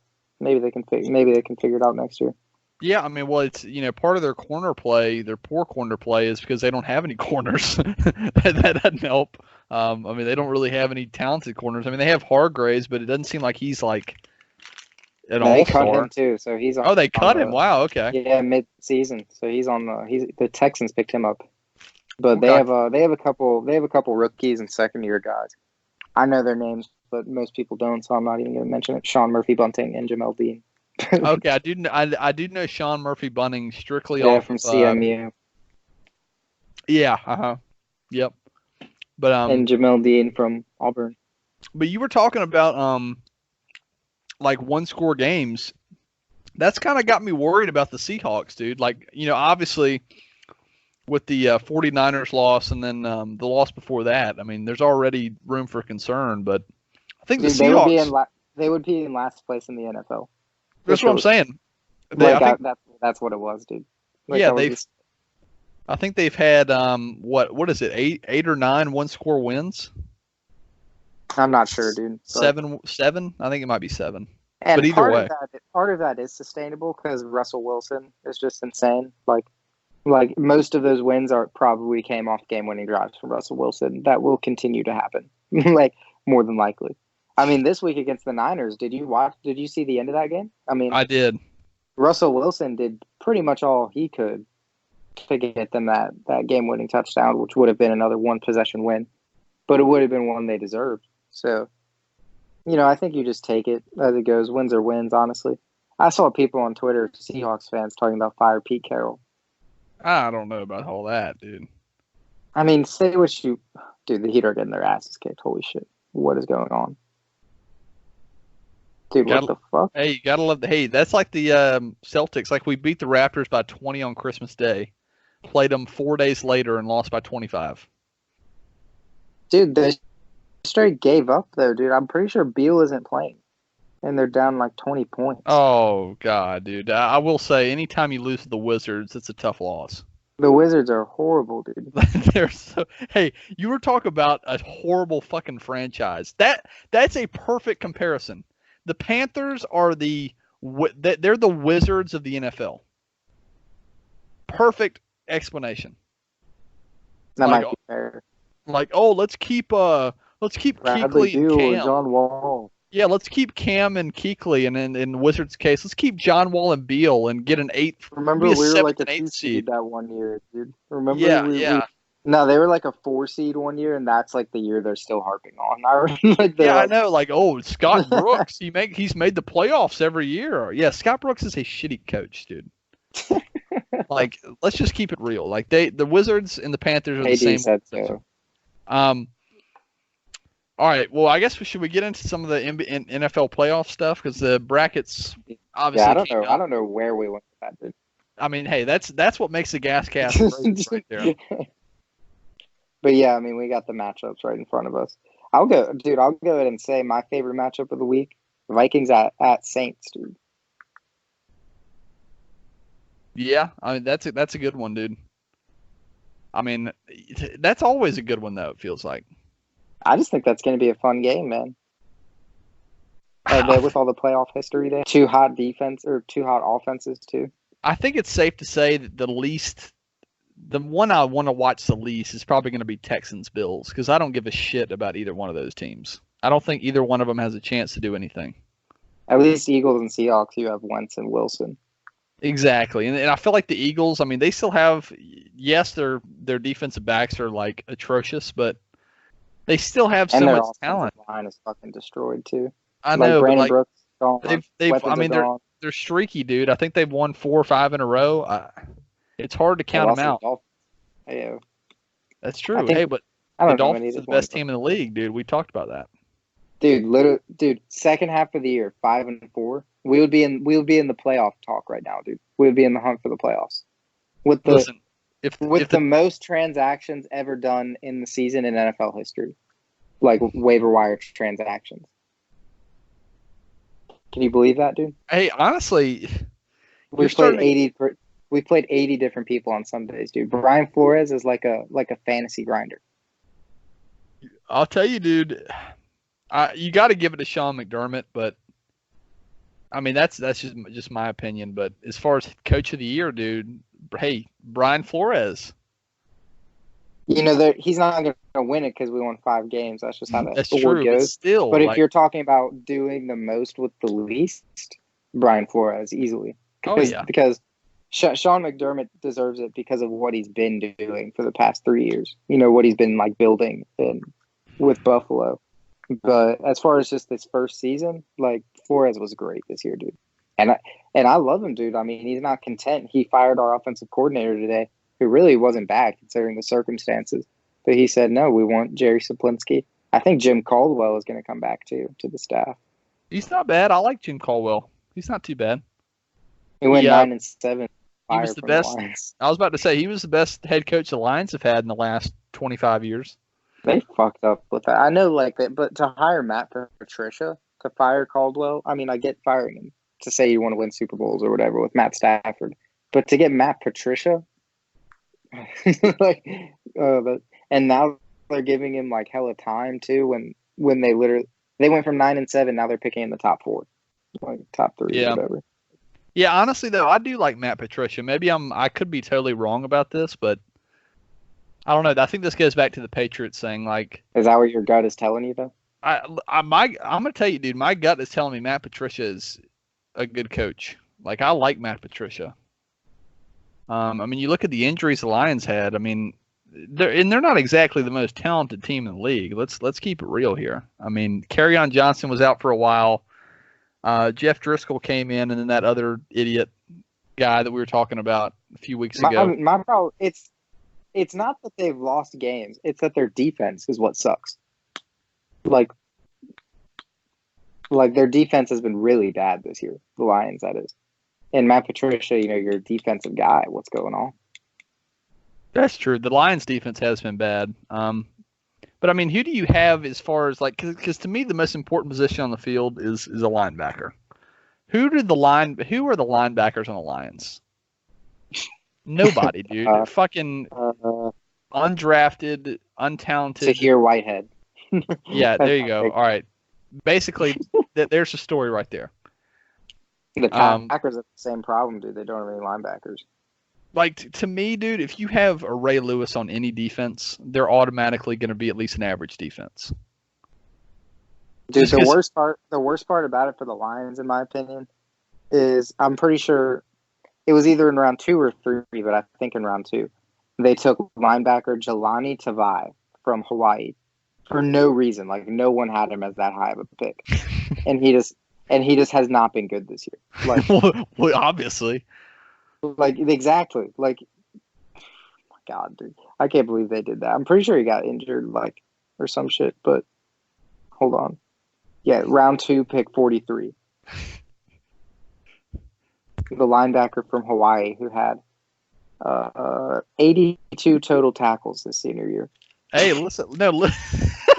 Maybe they can figure it out next year. Yeah, I mean, well, it's part of their corner play, their poor corner play, is because they don't have any corners. that doesn't help. I mean, they don't really have any talented corners. I mean, they have Hargraves, but it doesn't seem like he's like an all-star. They cut him too, so he's on. Oh, they cut him. Wow. Okay. Yeah, mid-season, so he's on the Texans picked him up, but they have a couple rookies and second-year guys. I know their names, but most people don't, so I'm not even going to mention it. Sean Murphy-Bunting and Jamel Dean. Okay, I do know Sean Murphy-Bunting strictly off from CMU. Yep. But and Jamel Dean from Auburn. But you were talking about like 1-score games. That's kind of got me worried about the Seahawks, dude. Like, obviously with the 49ers loss and then the loss before that, I mean, there's already room for concern, but I think the Seahawks they would be in last place in the NFL. That's what I'm saying. That's what it was, dude. I think they've had what is it, 8 or 9 1-score wins? I'm not sure, dude. 7. I think it might be 7. And but either way, part of that is sustainable because Russell Wilson is just insane. Like most of those wins probably came off game-winning drives from Russell Wilson. That will continue to happen, like more than likely. I mean, this week against the Niners, did you see the end of that game? I mean, I did. Russell Wilson did pretty much all he could to get them that game-winning touchdown, which would have been another 1-possession win, but it would have been one they deserved. So, I think you just take it as it goes. Wins are wins, honestly. I saw people on Twitter, Seahawks fans, talking about fire Pete Carroll. I don't know about all that, dude. I mean, say what you... Dude, the Heat are getting their asses kicked. Holy shit. What is going on? Dude, what the fuck? Hey, you gotta love that's like the Celtics. Like, we beat the Raptors by 20 on Christmas Day, played them 4 days later, and lost by 25. Dude, they straight gave up, though, dude. I'm pretty sure Beal isn't playing, and they're down like 20 points. Oh, God, dude. I will say, anytime you lose to the Wizards, it's a tough loss. The Wizards are horrible, dude. Hey, you were talking about a horrible fucking franchise. That's a perfect comparison. The Panthers are they're the Wizards of the NFL. Perfect explanation. That might be fair. Like, oh, let's keep Bradley Kuechly and Beal Cam. and John Wall. Yeah, let's keep Cam and Kuechly, and in Wizards' case, let's keep John Wall and Beal and get an eighth, maybe Remember, a we were seventh like a and eighth 2 seed seed. that one year, dude. Remember, Yeah, we yeah, no, they were like a 4 seed one year, and that's like the year they're still harping on. I remember, like they're yeah. I like, know. Like, oh, Scott Brooks, he's made the playoffs every year. Yeah, Scott Brooks is a shitty coach, dude. Like, let's just keep it real. Like, the Wizards and the Panthers are the AD same said organization. so. Um, all right. Well, I guess should we get into some of the NFL playoff stuff because the brackets Yeah, obviously came I out. don't know where we went with that, I mean, hey, that's what makes the GasCast great right there. dude. But yeah, I mean, we got the matchups right in front of us. I'll go, dude. I'll go ahead and say my favorite matchup of the week: Vikings at Saints, dude. Yeah, I mean that's a good one, dude. I mean, that's always a good one though. It feels like. I just think that's going to be a fun game, man. With all the playoff history there, two hot defense or two hot offenses too. I think it's safe to say that the one I want to watch the least is probably going to be Texans Bills because I don't give a shit about either one of those teams. I don't think either one of them has a chance to do anything. At least Eagles and Seahawks, you have Wentz and Wilson. Exactly, and I feel like the Eagles. I mean, they still have yes, their defensive backs are like atrocious, but they still have And so their much offensive talent. line is fucking destroyed too. I Like know, but Brandon like Brooks is gone. they've. I Weapons are mean, gone. they're streaky, dude. I think they've won 4 or 5 in a row. It's hard to They count them lost to the out. Dolphins. Yeah, That's I true. think Hey, but I the don't know when Dolphins either are the one best of them. team in the league, dude. We talked about that. Dude, second half of the year, 5-4. We would be in the playoff talk right now, dude. We would be in the hunt for the playoffs with the Listen, if with the the most transactions ever done in the season in NFL history, like waiver wire transactions. Can you believe that, dude? hey, honestly, you're We played starting to. 80. We played 80 different people on some days, dude. Brian Flores is like a fantasy grinder. I'll tell you, dude. You got to give it to Sean McDermott, but I mean that's just my opinion. But as far as coach of the year, dude, hey, Brian Flores. You know, he's not going to win it because we won 5 games. That's just how that That's award true, but goes. still, But if like, you're talking about doing the most with the least, Brian Flores easily. oh yeah, Because Sean McDermott deserves it because of what he's been doing for the past 3 years. You know, what he's been like building with Buffalo. But as far as just this first season, like Flores was great this year, dude. And I love him, dude. I mean, he's not content. He fired our offensive coordinator today, who really wasn't bad considering the circumstances. But he said, no, we want Jerry Saplinski. I think Jim Caldwell is going to come back too to the staff. he's not bad. I like Jim Caldwell. He's not too bad. He went He 9-7, he was fired the from the best. Lions. I was about to say he was the best head coach the Lions have had in the last 25 years. They fucked up with that. I know, like that, but to hire Matt Patricia to fire Caldwell, I mean, I get firing him to say you want to win Super Bowls or whatever with Matt Stafford, but to get Matt Patricia, like, and now they're giving him like hella time too. When they went from 9-7, now they're picking in the top 4, like top 3 or Yeah. whatever. Yeah, honestly though, I do like Matt Patricia. Maybe I could be totally wrong about this, but I don't know. I think this goes back to the Patriots thing. Like, Is that what your gut is telling you though? I'm gonna tell you, dude. My gut is telling me Matt Patricia is a good coach. Like, I like Matt Patricia. I mean, you look at the injuries the Lions had. I mean, they're not exactly the most talented team in the league. Let's keep it real here. I mean, Kerryon Johnson was out for a while. Jeff Driscoll came in, and then that other idiot guy that we were talking about a few weeks ago. My problem, it's not that they've lost games; it's that their defense is what sucks. Like their defense has been really bad this year. The Lions, that is. And Matt Patricia, you know, you're a defensive guy. What's going on? That's true. The Lions' defense has been bad. But I mean, who do you have as far as like? Because to me, the most important position on the field is a linebacker. Who are the linebackers on the Lions? Nobody, dude. Fucking undrafted, untalented. Tahir Whitehead. Yeah, there you go. All right. Basically, there's a story right there. The Packers have the same problem, dude. They don't have any linebackers. Like, to me, dude, if you have a Ray Lewis on any defense, they're automatically going to be at least an average defense. Dude, Just because the worst part about it for the Lions, in my opinion, is I'm pretty sure it was either in round 2 or 3, but I think in round 2, they took linebacker Jelani Tavai from Hawaii for no reason. Like no one had him as that high of a pick, and he just has not been good this year. Like, well, obviously. like exactly. Like, oh my God, dude, I can't believe they did that. I'm pretty sure he got injured, like, or some shit. But hold on, yeah, round 2, pick 43. The linebacker from Hawaii who had 82 total tackles this senior year. Hey, listen, no,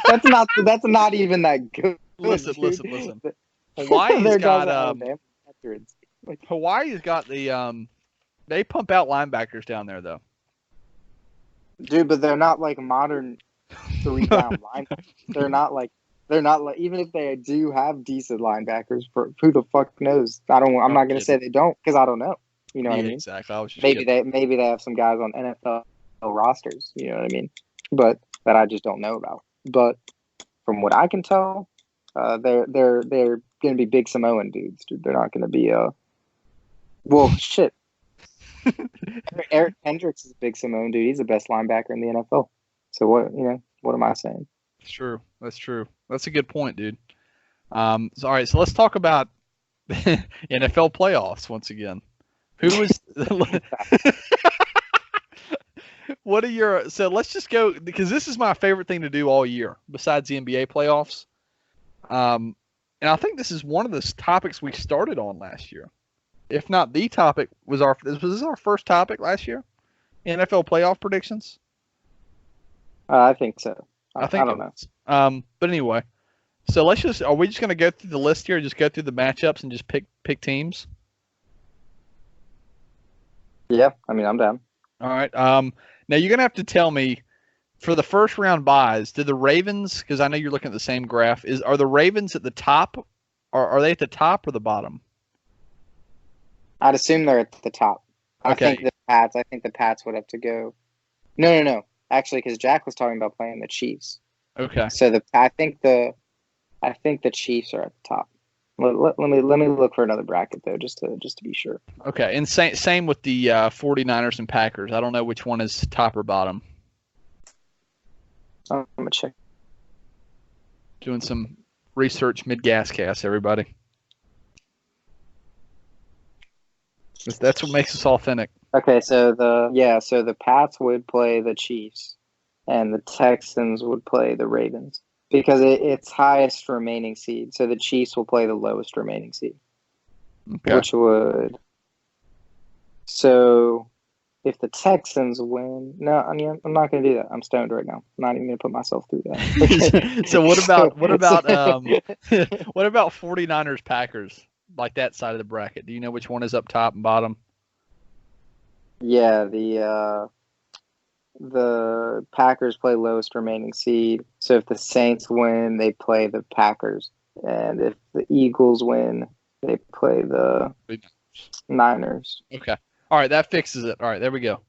That's not even that good. listen, dude. listen. Hawaii's got Like, Hawaii's got the they pump out linebackers down there though. dude, but they're not like modern 3-down linebackers. They're not like even if they do have decent linebackers, for who the fuck knows? I'm not gonna say they don't because I don't know. You know what I mean? Exactly. I was just maybe they have some guys on NFL rosters. You know what I mean? But that I just don't know about. But from what I can tell, they're going to be big Samoan dudes. Dude. They're not going to be well, shit. Eric Hendricks is a big Samoan dude. He's the best linebacker in the NFL. So what am I saying? That's true. That's a good point, dude. All right, so let's talk about NFL playoffs once again. Who was what are your so let's just go because this is my favorite thing to do all year besides the NBA playoffs. And I think this is one of the topics we started on last year. If not the topic was this our first topic last year? NFL playoff predictions? I think so. I don't know. But anyway, so are we just going to go through the list here, just go through the matchups and just pick teams? Yeah, I mean, I'm down. All right. Now you're going to have to tell me for the first round buys, did the Ravens, because I know you're looking at the same graph, are the Ravens at the top or are they at the top or the bottom? I'd assume they're at the top. Okay. I think the Pats would have to go. No. Actually, because Jack was talking about playing the Chiefs. Okay. So I think the Chiefs are at the top. Let me look for another bracket though, just to be sure. Okay, and same with the 49ers and Packers. I don't know which one is top or bottom. I'm gonna check. Doing some research mid GasCast, everybody. That's what makes us authentic. Okay, so the Pats would play the Chiefs, and the Texans would play the Ravens because it's highest remaining seed. So the Chiefs will play the lowest remaining seed, which would. So if the Texans win, no, I mean I'm not going to do that. I'm stoned right now. I'm not even going to put myself through that. So what about what about 49ers Packers? Like that side of the bracket. Do you know which one is up top and bottom? Yeah, the Packers play lowest remaining seed. So if the Saints win, they play the Packers, and if the Eagles win, they play the Niners. Okay. All right, that fixes it. All right, there we go.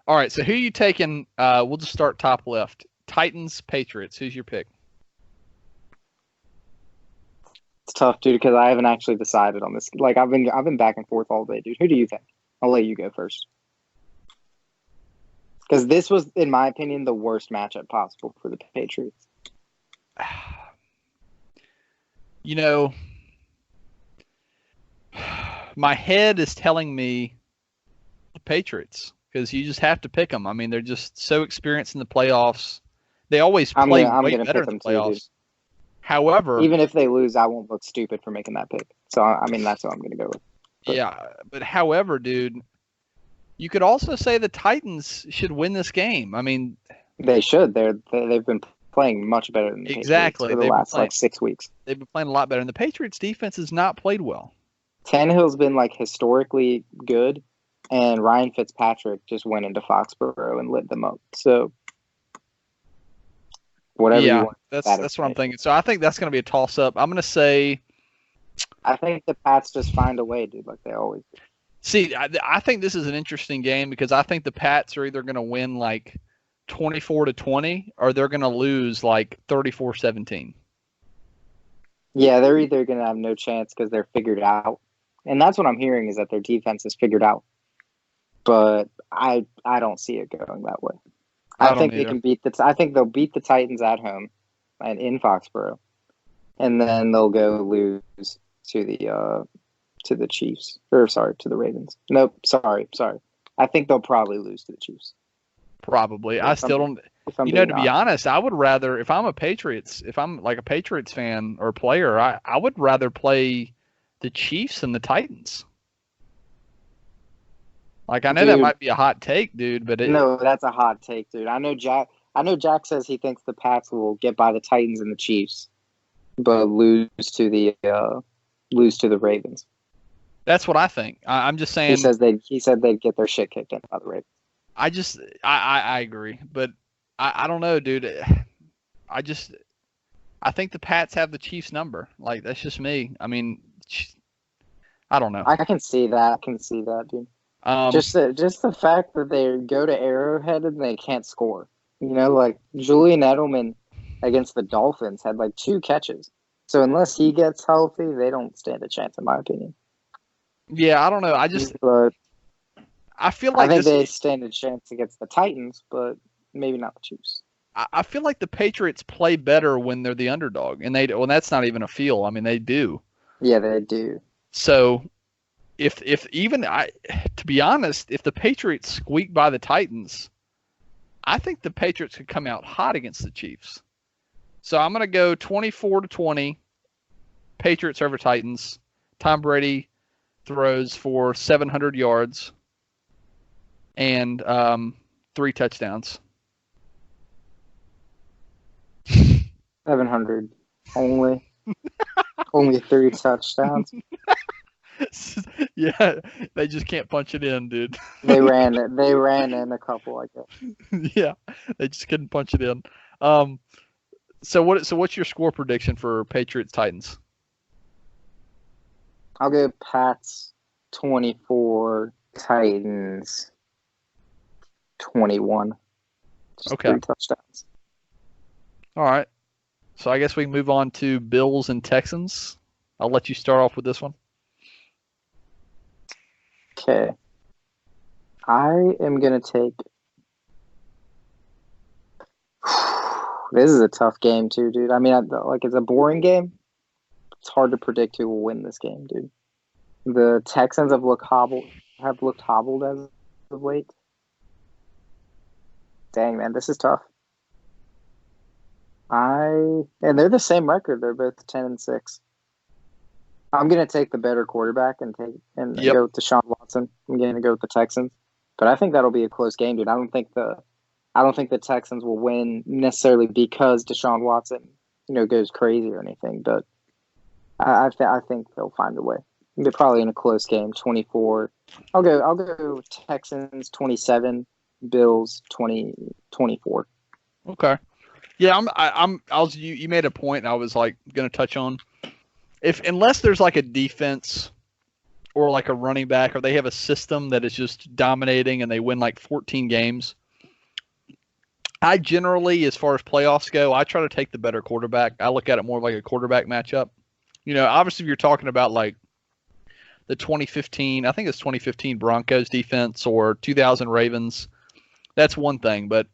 All right, so who are you taking? We'll just start top left. Titans, Patriots. Who's your pick? It's tough, dude, because I haven't actually decided on this. Like I've been back and forth all day, dude. Who do you think? I'll let you go first. Because this was, in my opinion, the worst matchup possible for the Patriots. You know, my head is telling me the Patriots because you just have to pick them. I mean, they're just so experienced in the playoffs. They always play way better in the playoffs. Too, however, even if they lose, I won't look stupid for making that pick. So, I mean, that's what I'm going to go with. But, yeah, but however, dude, you could also say the Titans should win this game. I mean, they should. They've been playing much better than the Patriots for the last 6 weeks. They've been playing a lot better, and the Patriots' defense has not played well. Tannehill's been historically good, and Ryan Fitzpatrick just went into Foxborough and lit them up. So. Whatever you want. That's what I'm thinking. So I think that's going to be a toss-up. I'm going to say. I think the Pats just find a way, dude, like they always do. See, I think this is an interesting game because I think the Pats are either going to win like 24-20 or they're going to lose like 34-17. Yeah, they're either going to have no chance because they're figured out. And that's what I'm hearing is that their defense is figured out. But I don't see it going that way. I I don't think they either. can I think they'll beat the Titans at home and in Foxborough. And then they'll go lose to the Chiefs. Or sorry, to the Ravens. Nope, sorry. I think they'll probably lose to the Chiefs. Probably. I still don't. If I'm You know, being to be honest. honest, I would rather, if I'm like a Patriots fan or player, I would rather play the Chiefs than the Titans. Like, I know that Dude, might be a hot take, dude, but no, that's a hot take, dude. I know Jack says he thinks the Pats will get by the Titans and the Chiefs, but lose to the Ravens. that's what I think. I'm just saying. He said they'd get their shit kicked in by the Ravens. I agree, but I don't know, dude. I think the Pats have the Chiefs number. Like, that's just me. I mean, I don't know. I can see that. Dude. Just the fact that they go to Arrowhead and they can't score. You know, like Julian Edelman against the Dolphins had like 2 catches. So unless he gets healthy, they don't stand a chance, in my opinion. Yeah, I don't know. But I feel like I think they stand a chance against the Titans, but maybe not the Chiefs. I feel like the Patriots play better when they're the underdog, and that's not even a feel. I mean, they do. Yeah, they do. So if even to be honest, if the Patriots squeak by the Titans, I think the Patriots could come out hot against the Chiefs. So I'm gonna go 24-20, Patriots over Titans. Tom Brady throws for 700 yards and 3 touchdowns. 700 only. Only 3 touchdowns. Yeah, they just can't punch it in, dude. They ran in a couple, I guess. Yeah, they just couldn't punch it in. So what's your score prediction for Patriots Titans? I'll go Pats 24, Titans 21. Just Okay. 3 touchdowns. All right. So I guess we can move on to Bills and Texans. I'll let you start off with this one. Okay. I am going to take... This is a tough game, too, dude. I mean, it's a boring game. It's hard to predict who will win this game, dude. The Texans have looked hobbled as of late. Dang, man, this is tough. And they're the same record. They're both 10-6. I'm gonna take the better quarterback and go with Deshaun Watson. I'm gonna go with the Texans, but I think that'll be a close game, dude. I don't think the Texans will win necessarily because Deshaun Watson, goes crazy or anything. But I think they'll find a way. They're probably in a close game, 24. I'll go Texans 27, Bills 24. Okay. Yeah, you made a point and I was like going to touch on unless there's like a defense or like a running back or they have a system that is just dominating and they win like 14 games. I generally, as far as playoffs go, I try to take the better quarterback. I look at it more like a quarterback matchup. Obviously if you're talking about like the 2015, I think it's 2015 Broncos defense or 2000 Ravens, that's one thing, but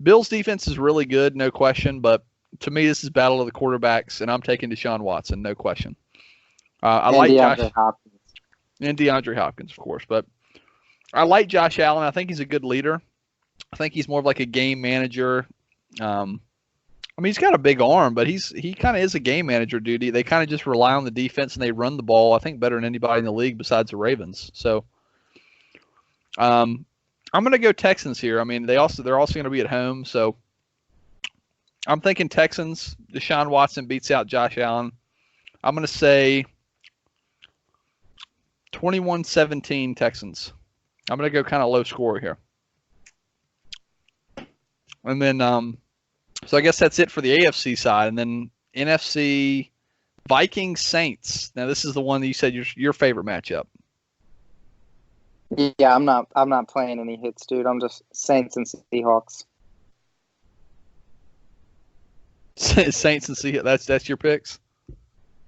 Bills defense is really good, no question, but to me, this is battle of the quarterbacks, and I'm taking Deshaun Watson, no question. I like DeAndre Hopkins. And DeAndre Hopkins, of course, but I like Josh Allen. I think he's a good leader. I think he's more of like a game manager. I mean, he's got a big arm, but he kind of is a game manager, dude. They kind of just rely on the defense, and they run the ball, I think, better than anybody in the league besides the Ravens. So I'm going to go Texans here. I mean, they're also going to be at home, so I'm thinking Texans. Deshaun Watson beats out Josh Allen. I'm going to say 21-17 Texans. I'm going to go kind of low score here. And then, so I guess that's it for the AFC side. And then NFC, Vikings Saints. Now this is the one that you said your favorite matchup. Yeah, I'm not playing any hits, dude. I'm just Saints and Seahawks. Saints and Seahawks. That's your picks.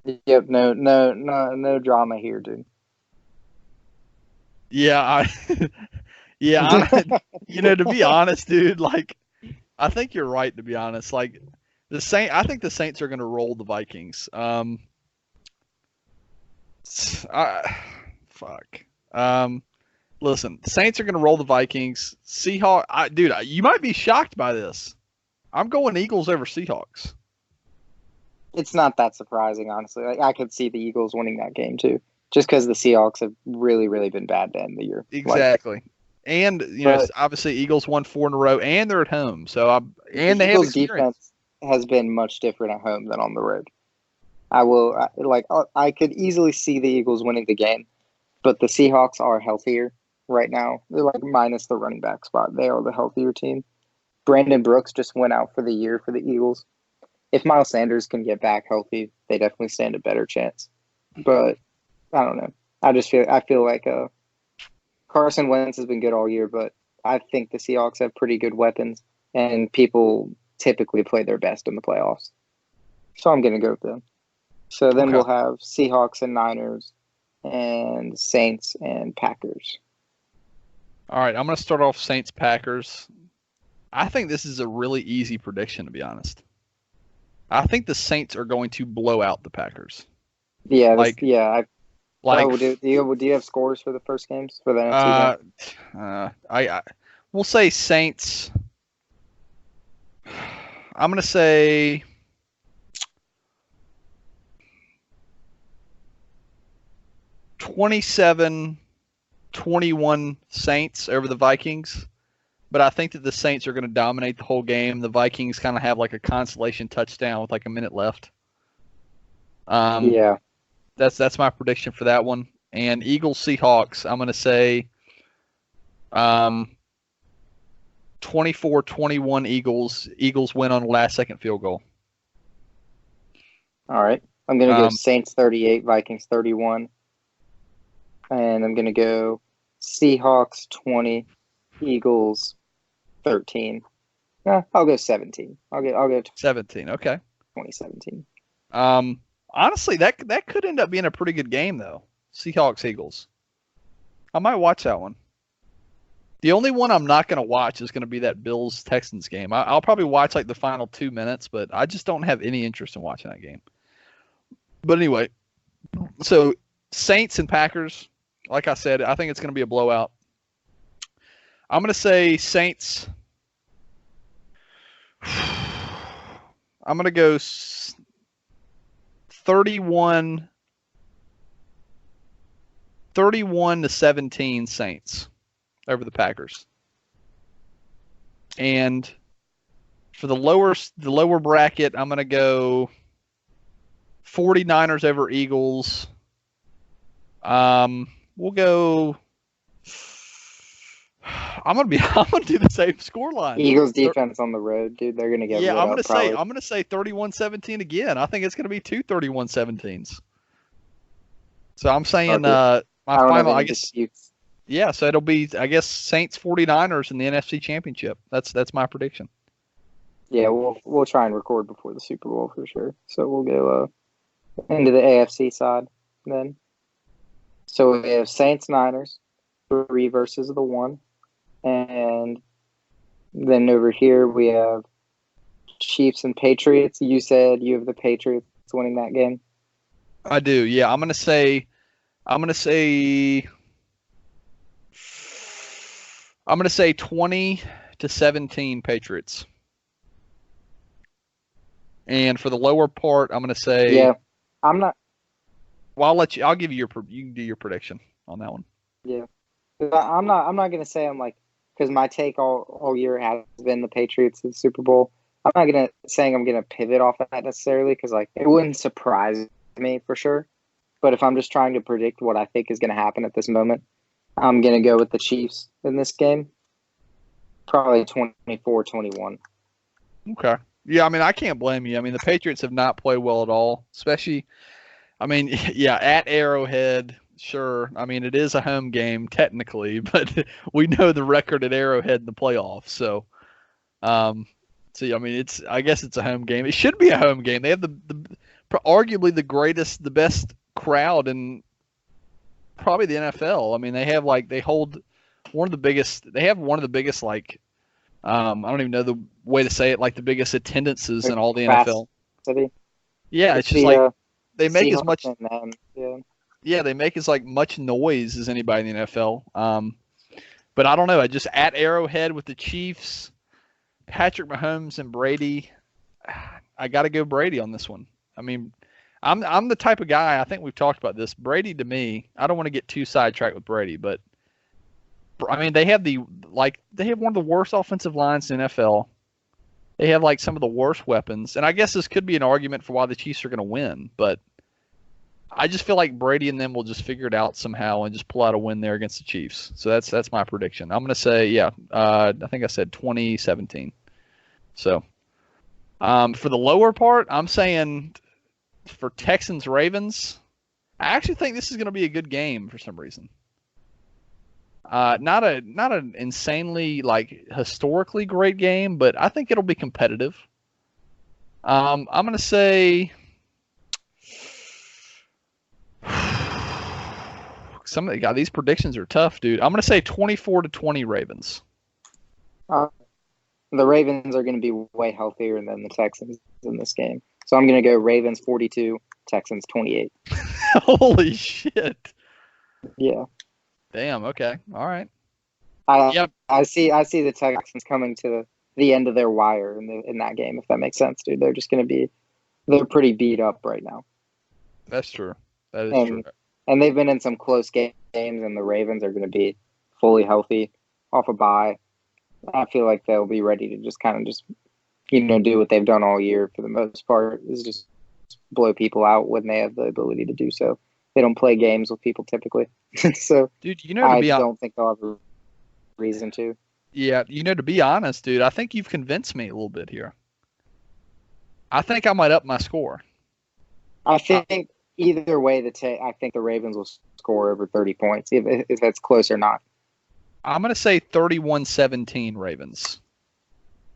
Yep, no drama here, dude. Yeah, yeah, to be honest, dude, like I think you're right. To be honest, like I think the Saints are going to roll the Vikings. I, fuck. Listen, the Saints are going to roll the Vikings. Dude, you might be shocked by this. I'm going Eagles over Seahawks. It's not that surprising, honestly. Like, I could see the Eagles winning that game too, just because the Seahawks have really, really been bad to end the year. Exactly. And But obviously Eagles won 4 in a row, and they're at home. the And they have Eagles' experience. defense has been much different at home than on the road. I could easily see the Eagles winning the game, but the Seahawks are healthier right now. They're like minus the running back spot. They are the healthier team. Brandon Brooks just went out for the year for the Eagles. If Miles Sanders can get back healthy, they definitely stand a better chance. But I don't know. I feel like Carson Wentz has been good all year, but I think the Seahawks have pretty good weapons, and people typically play their best in the playoffs. So I'm going to go with them. So then Okay. we'll have Seahawks and Niners and Saints and Packers. All right, I'm going to start off Saints Packers. I think this is a really easy prediction, to be honest. I think the Saints are going to blow out the Packers. Yeah, Like, do you have scores for the first games for the NFC game? we'll say Saints. I'm going to say 27-21 Saints over the Vikings. But I think that the Saints are going to dominate the whole game. The Vikings kind of have like a consolation touchdown with like a minute left. Yeah. That's my prediction for that one. And Eagles Seahawks, I'm going to say 24-21 Eagles. Eagles win on the last second field goal. All right. I'm going to go Saints 38, Vikings 31. And I'm going to go Seahawks 20, Eagles 13. I'll go 17. I'll go 17. Okay. 2017. Honestly, that could end up being a pretty good game though. Seahawks Eagles. I might watch that one. The only one I'm not going to watch is going to be that Bills Texans game. I'll probably watch like the final 2 minutes, but I just don't have any interest in watching that game. But anyway, so Saints and Packers, like I said, I think it's going to be a blowout. I'm going to say Saints. I'm going to go 31-17 Saints over the Packers. And for the lower bracket, I'm going to go 49ers over Eagles. We'll go. I'm gonna do the same score line. Eagles defense on the road, dude. They're gonna get lit I'm up, gonna say 31-17 again. I think it's gonna be 2 31-17s. So I'm saying my final, I guess. Disputes. Yeah, so it'll be, I guess, Saints 49ers in the NFC Championship. That's my prediction. Yeah, we'll try and record before the Super Bowl for sure. So we'll go into the AFC side then. So we have Saints Niners, 3 versus the 1. And then over here we have Chiefs and Patriots. You said you have the Patriots winning that game. I do. Yeah, I'm gonna say 20-17 Patriots. And for the lower part, I'm gonna say. Yeah, I'm not. Well, I'll give you you can do your prediction on that one. Yeah, I'm not gonna say I'm like, because my take all year has been the Patriots in the Super Bowl. I'm not saying I'm gonna pivot off of that necessarily, because like it wouldn't surprise me for sure. But if I'm just trying to predict what I think is gonna happen at this moment, I'm gonna go with the Chiefs in this game. Probably 24-21. Okay. Yeah, I mean, I can't blame you. I mean, the Patriots have not played well at all, especially. I mean, yeah, at Arrowhead. Sure. I mean, it is a home game technically, but we know the record at Arrowhead in the playoffs. So, I mean, I guess it's a home game. It should be a home game. They have the arguably the best crowd in probably the NFL. I mean, they have like they hold one of the biggest. They have one of the biggest like I don't even know the way to say it, like the biggest attendances in all the NFL. City. Yeah, it's just the, like they make as Seahawks much. and them, yeah. Yeah, they make as like much noise as anybody in the NFL. But I don't know. I just at Arrowhead with the Chiefs, Patrick Mahomes and Brady. I got to go Brady on this one. I mean, I'm the type of guy. I think we've talked about this. Brady to me, I don't want to get too sidetracked with Brady, but I mean they have one of the worst offensive lines in the NFL. They have like some of the worst weapons, and I guess this could be an argument for why the Chiefs are going to win. But I just feel like Brady and them will just figure it out somehow and just pull out a win there against the Chiefs. So that's my prediction. I'm going to say, I think I said 2017. So for the lower part, I'm saying for Texans Ravens, I actually think this is going to be a good game for some reason. Not an insanely like historically great game, but I think it'll be competitive. I'm going to say. These predictions are tough, dude. I'm going to say 24-20 Ravens. The Ravens are going to be way healthier than the Texans in this game. So I'm going to go Ravens 42, Texans 28. Holy shit. Yeah. Damn, okay. All right. I see the Texans coming to the end of their wire in that game, if that makes sense, dude. They're just going to be – they're pretty beat up right now. That's true. That is true. And they've been in some close games, and the Ravens are going to be fully healthy off a bye. I feel like they'll be ready to just do what they've done all year for the most part, is just blow people out when they have the ability to do so. They don't play games with people typically. So, dude, I don't think they'll have a reason to. Yeah, to be honest, dude, I think you've convinced me a little bit here. I think I might up my score. I think either way, I think the Ravens will score over 30 points, if that's close or not. I'm going to say 31-17 Ravens.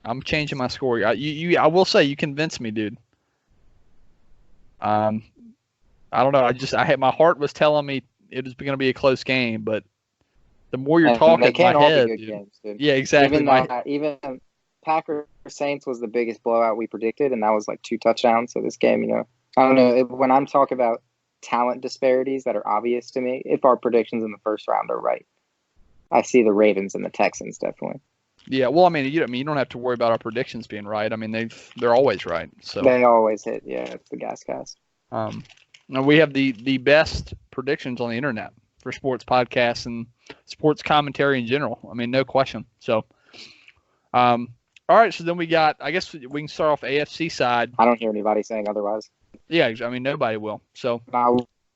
I'm changing my score. I will say you convinced me, dude. I don't know. My heart was telling me it was going to be a close game, but the more you're talking, they can't my all head, be good dude. games, dude. Yeah, exactly. Even Packers Saints was the biggest blowout we predicted, and that was like 2 touchdowns. So this game, I don't know. When I'm talking about talent disparities that are obvious to me, if our predictions in the first round are right, I see the Ravens and the Texans definitely. Yeah, well, you don't have to worry about our predictions being right. I mean, they're always right. So they always hit. Yeah, it's the GasCast. Now we have the best predictions on the internet for sports podcasts and sports commentary in general. I mean, no question. So, all right. So then we got. I guess we can start off AFC side. I don't hear anybody saying otherwise. Yeah, I mean nobody will. So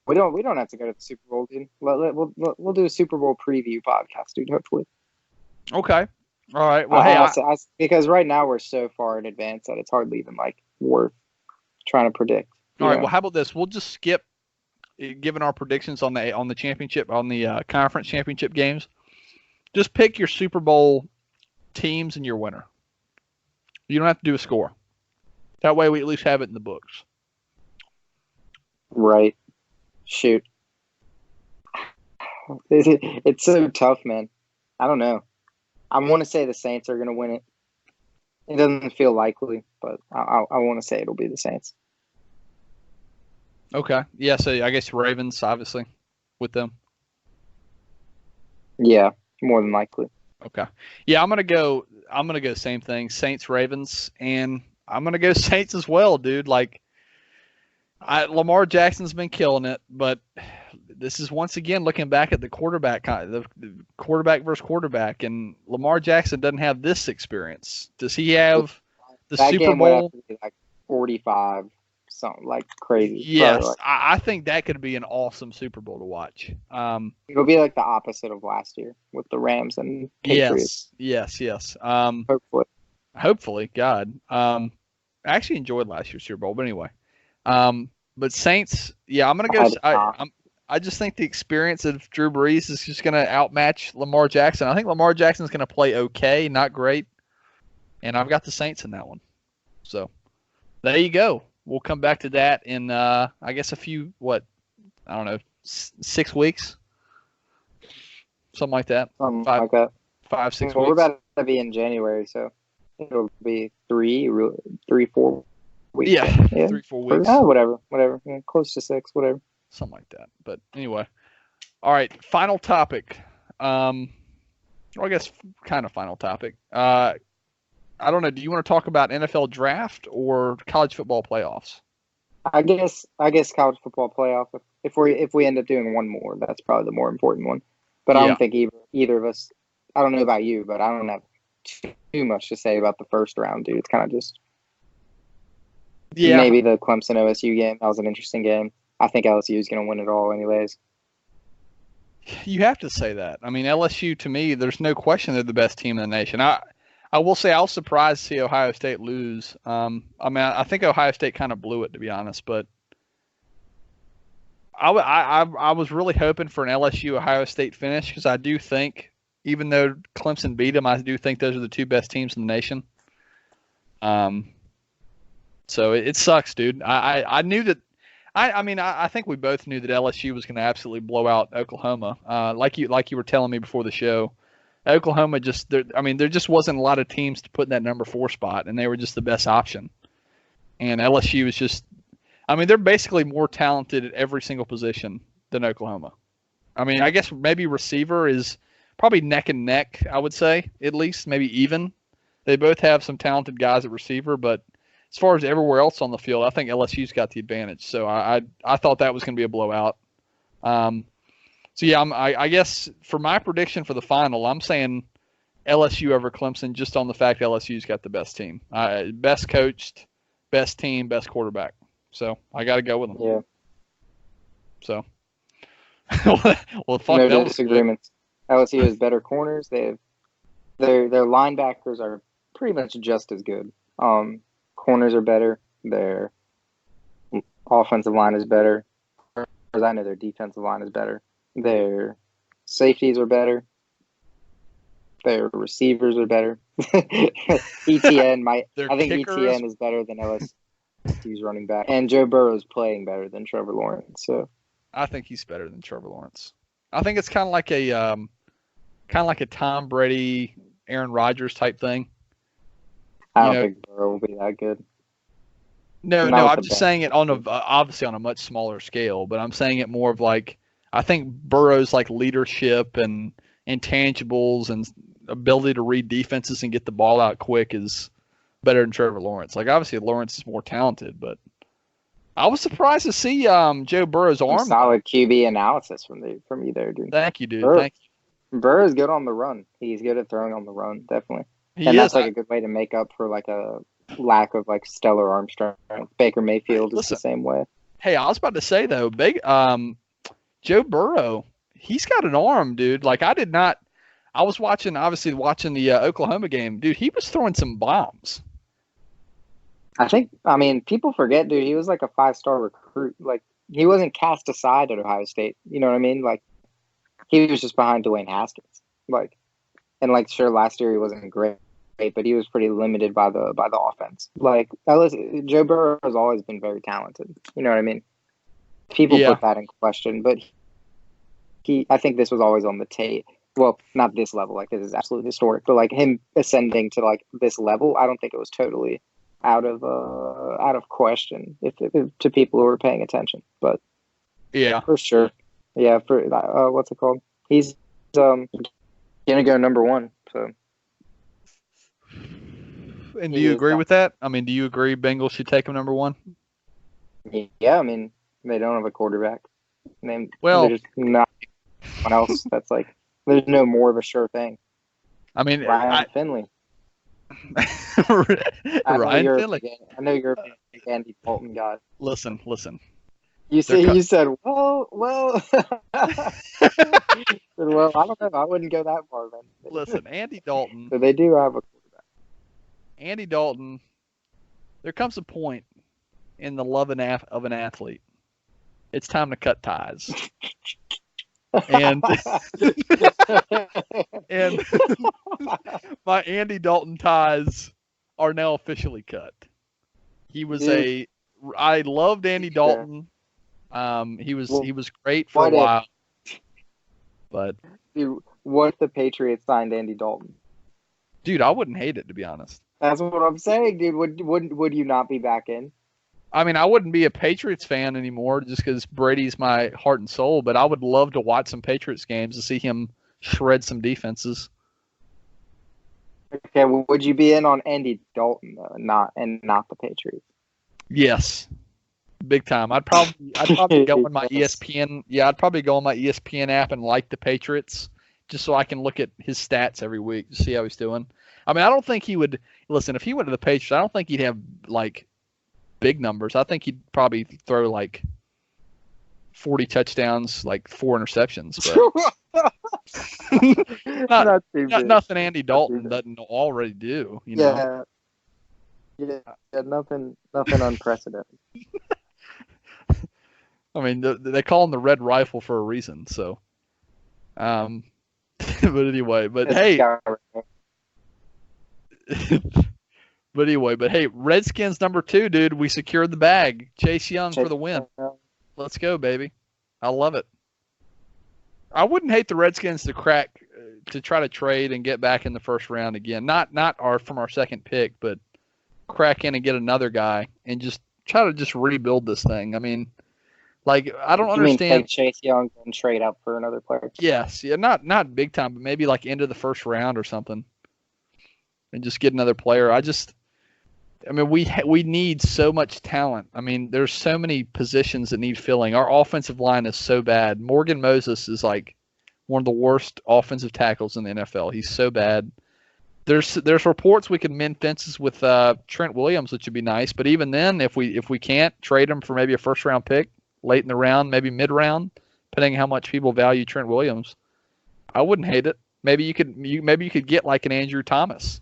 we don't have to go to the Super Bowl, dude. We'll do a Super Bowl preview podcast, dude. Hopefully. Okay. All right. Well, because right now we're so far in advance that it's hardly even like worth trying to predict. All right. Well, how about this? We'll just skip giving our predictions on the championship, on the conference championship games. Just pick your Super Bowl teams and your winner. You don't have to do a score. That way we at least have it in the books. Right. Shoot. It's so tough, man. I don't know. I want to say the Saints are going to win it. It doesn't feel likely, but I want to say it'll be the Saints. Okay. Yeah, so I guess Ravens, obviously, with them. Yeah, more than likely. Okay. Yeah, I'm gonna go same thing. Saints, Ravens, and I'm gonna go Saints as well, dude. Like Lamar Jackson's been killing it, but this is once again looking back at the quarterback versus quarterback, and Lamar Jackson doesn't have this experience. Does he have the that Super game Bowl? would have to be like 45, something like crazy. Yes, I think that could be an awesome Super Bowl to watch. It'll be like the opposite of last year with the Rams and Patriots. Yes. Hopefully, God. I actually enjoyed last year's Super Bowl, but anyway. But Saints, yeah, I'm gonna go. I just think the experience of Drew Brees is just gonna outmatch Lamar Jackson. I think Lamar Jackson's gonna play okay, not great, and I've got the Saints in that one. So there you go. we'll come back to that in I guess I don't know, 6 weeks, something like that. Something like that. 5-6 Well, we're weeks. about to be in January, so it'll be 4 weeks. Yeah, Yeah. 3-4 weeks, Whatever. Yeah, close to 6, whatever. something like that. But anyway, all right. Final topic. Or I guess kind of final topic. I don't know. Do you want to talk about NFL draft or college football playoffs? I guess college football playoff. If we end up doing one more, that's probably the more important one. But I Yeah. don't think either of us. I don't know about you, but I don't have too much to say about the first round, dude. It's kind of just maybe the Clemson OSU game. That was an interesting game. I think LSU is going to win it all, anyways. You have to say that. I mean, LSU to me, there's no question they're the best team in the nation. I will say I was surprised to see Ohio State lose. I mean, I think Ohio State kind of blew it, to be honest, but I was really hoping for an LSU Ohio State finish because I do think, even though Clemson beat them, I do think those are the two best teams in the nation. So it sucks, dude. I knew that. I mean, I think we both knew that LSU was going to absolutely blow out Oklahoma. Like you were telling me before the show, Oklahoma there just wasn't a lot of teams to put in that number 4 spot, and they were just the best option. And LSU was just, I mean, they're basically more talented at every single position than Oklahoma. I mean, I guess maybe receiver is probably neck and neck, I would say, at least, maybe even. They both have some talented guys at receiver, but as far as everywhere else on the field, I think LSU's got the advantage. So I thought that was going to be a blowout. So yeah, I guess for my prediction for the final, I'm saying LSU over Clemson just on the fact LSU's got the best team, best coached, best team, best quarterback. So I got to go with them. Yeah. So well, fuck, no disagreements. LSU has better corners. They have their linebackers are pretty much just as good. Corners are better. Their offensive line is better. As I know, their defensive line is better. Their safeties are better. Their receivers are better. ETN I think kickers. ETN is better than LSU's running back, and Joe Burrow is playing better than Trevor Lawrence. So I think he's better than Trevor Lawrence. I think it's kind of like a Tom Brady, Aaron Rodgers type thing. I don't think Burrow will be that good. No, I'm just saying it obviously on a much smaller scale, but I'm saying it more of like, I think Burrow's like leadership and intangibles and ability to read defenses and get the ball out quick is better than Trevor Lawrence. Like, obviously Lawrence is more talented, but I was surprised to see Joe Burrow's arm. Solid QB analysis from you there, dude. Thank you, dude. Thank you. Burrow's good on the run. He's good at throwing on the run, definitely. That's like a good way to make up for like a lack of like stellar arm strength. Baker Mayfield is the same way. Hey, I was about to say though, Joe Burrow, he's got an arm, dude. Like I was watching the Oklahoma game, dude. He was throwing some bombs. I mean, people forget, dude. He was like a 5-star recruit. Like he wasn't cast aside at Ohio State. You know what I mean? Like he was just behind Dwayne Haskins. Like. And like, sure, last year he wasn't great, but he was pretty limited by the offense. Like, Joe Burrow has always been very talented. You know what I mean? People put that in question, but I think this was always on the tape. Well, not this level. Like, this is absolutely historic. But like him ascending to like this level, I don't think it was totally out of question if to people who were paying attention. But yeah, for sure, yeah. For what's it called? He's gonna go number 1. So, and do you agree with that? I mean, do you agree Bengals should take him number 1? Yeah, I mean, they don't have a quarterback. There's not anyone else that's like. There's no more of a sure thing. I mean, Ryan Finley. Ryan Finley. I know you're a big Andy Dalton guy. Listen. You said, well. Well, I don't know. I wouldn't go that far, man. Listen, Andy Dalton. So they do have a quarterback. Andy Dalton. There comes a point in the love of an athlete. It's time to cut ties. And my Andy Dalton ties are now officially cut. He was I loved Andy Dalton. He was great for a while, but dude, what if the Patriots signed Andy Dalton? Dude, I wouldn't hate it, to be honest. That's what I'm saying, dude. Would you not be back in? I mean, I wouldn't be a Patriots fan anymore just because Brady's my heart and soul, but I would love to watch some Patriots games to see him shred some defenses. Okay, well, would you be in on Andy Dalton though, not the Patriots? Yes, big time. I'd probably go on my ESPN. Yeah, I'd probably go on my ESPN app and like the Patriots just so I can look at his stats every week to see how he's doing. I mean, I don't think he would listen if he went to the Patriots. I don't think he'd have like big numbers. I think he'd probably throw like 40 touchdowns, like 4 interceptions. But nothing Andy Dalton doesn't already do. You know? Yeah, nothing unprecedented. I mean, they call him the Red Rifle for a reason. So, but anyway, hey, Redskins number 2, dude. We secured the bag. Chase Young for the win. Let's go, baby. I love it. I wouldn't hate the Redskins to try to trade and get back in the first round again. Not from our second pick, but crack in and get another guy and just try to rebuild this thing. I mean, like, I don't understand. You mean take Chase Young and trade up for another player? Yes, yeah, not big time, but maybe like into the first round or something, and just get another player. I mean, we need so much talent. I mean, there's so many positions that need filling. Our offensive line is so bad. Morgan Moses is like one of the worst offensive tackles in the NFL. He's so bad. There's reports we can mend fences with Trent Williams, which would be nice. But even then, if we can't trade him for maybe a first round pick late in the round, maybe mid round, depending on how much people value Trent Williams, I wouldn't hate it. Maybe you could get like an Andrew Thomas.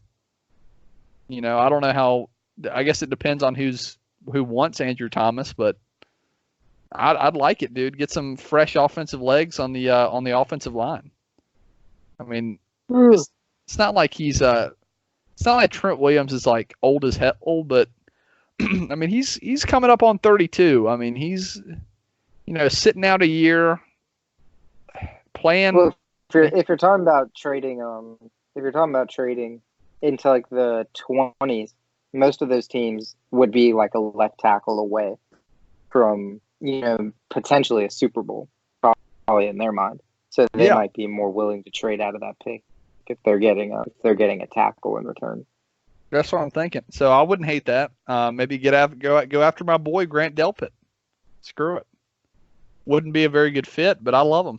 You know, I don't know how. I guess it depends on who wants Andrew Thomas, but I'd like it, dude. Get some fresh offensive legs on the offensive line. I mean, it's not like it's not like Trent Williams is like old as hell, but I mean he's coming up on 32. I mean he's sitting out a year, playing. Well, if you're talking about trading into like the 20s. Most of those teams would be like a left tackle away from, potentially a Super Bowl, probably in their mind. So they might be more willing to trade out of that pick if they're getting a tackle in return. That's what I'm thinking. So I wouldn't hate that. Maybe go after my boy Grant Delpit. Screw it. Wouldn't be a very good fit, but I love him.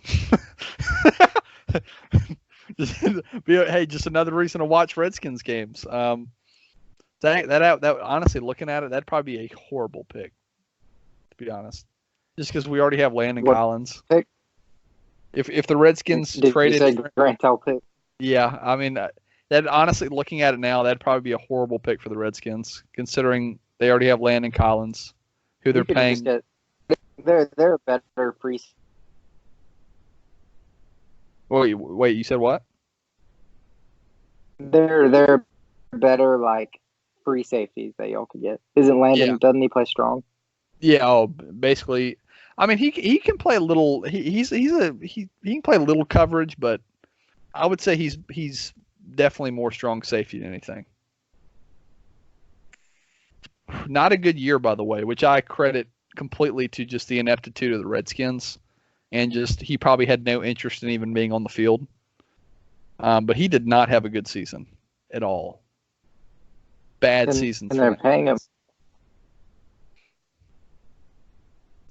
Just another reason to watch Redskins games. That honestly, looking at it, that'd probably be a horrible pick, to be honest. Just because we already have Landon Collins. Pick? If the Redskins traded, you say Grant Delpit? Yeah, I mean that honestly, looking at it now, that'd probably be a horrible pick for the Redskins, considering they already have Landon Collins, who they're paying. They're a better free. Wait, you said what? They're better like free safeties that y'all could get. Isn't Landon? Yeah. Doesn't he play strong? Yeah. Oh, basically, I mean he can play a little. He can play a little coverage, but I would say he's definitely more strong safety than anything. Not a good year, by the way, which I credit completely to just the ineptitude of the Redskins, and just he probably had no interest in even being on the field. But he did not have a good season at all. Bad season. And they're paying him.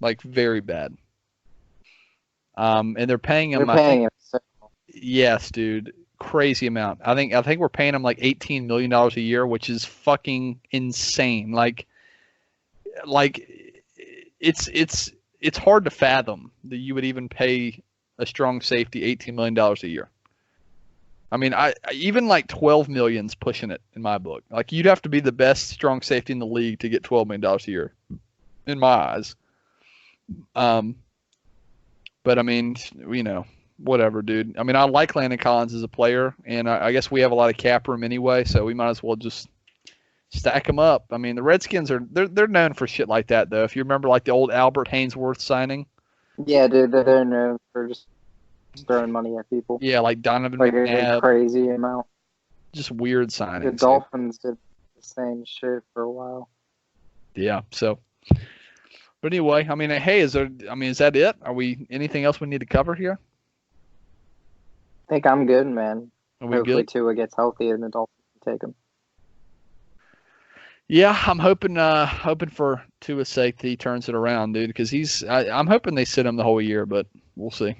Like, very bad. And they're paying him. Yes, dude. Crazy amount. I think we're paying him like $18 million a year, which is fucking insane. Like it's hard to fathom that you would even pay a strong safety $18 million a year. I mean, I even like 12 million's pushing it in my book. Like, you'd have to be the best strong safety in the league to get $12 million a year, in my eyes. But I mean, whatever, dude. I mean, I like Landon Collins as a player, and I guess we have a lot of cap room anyway, so we might as well just Stack them up. I mean, the Redskins they're known for shit like that though. If you remember, like the old Albert Haynesworth signing. Yeah, dude, they're known for just throwing money at people. Yeah, like Donovan Like McNabb. a crazy amount. Just weird signings. The Dolphins did the same shit for a while. Yeah. So, but anyway, I mean, hey, is that it? Are we anything else we need to cover here? I think I'm good, man. Are we Hopefully good? Tua gets healthy and the Dolphins can take him. Yeah, I'm hoping for Tua's sake that he turns it around, dude. Because I'm hoping they sit him the whole year, but we'll see.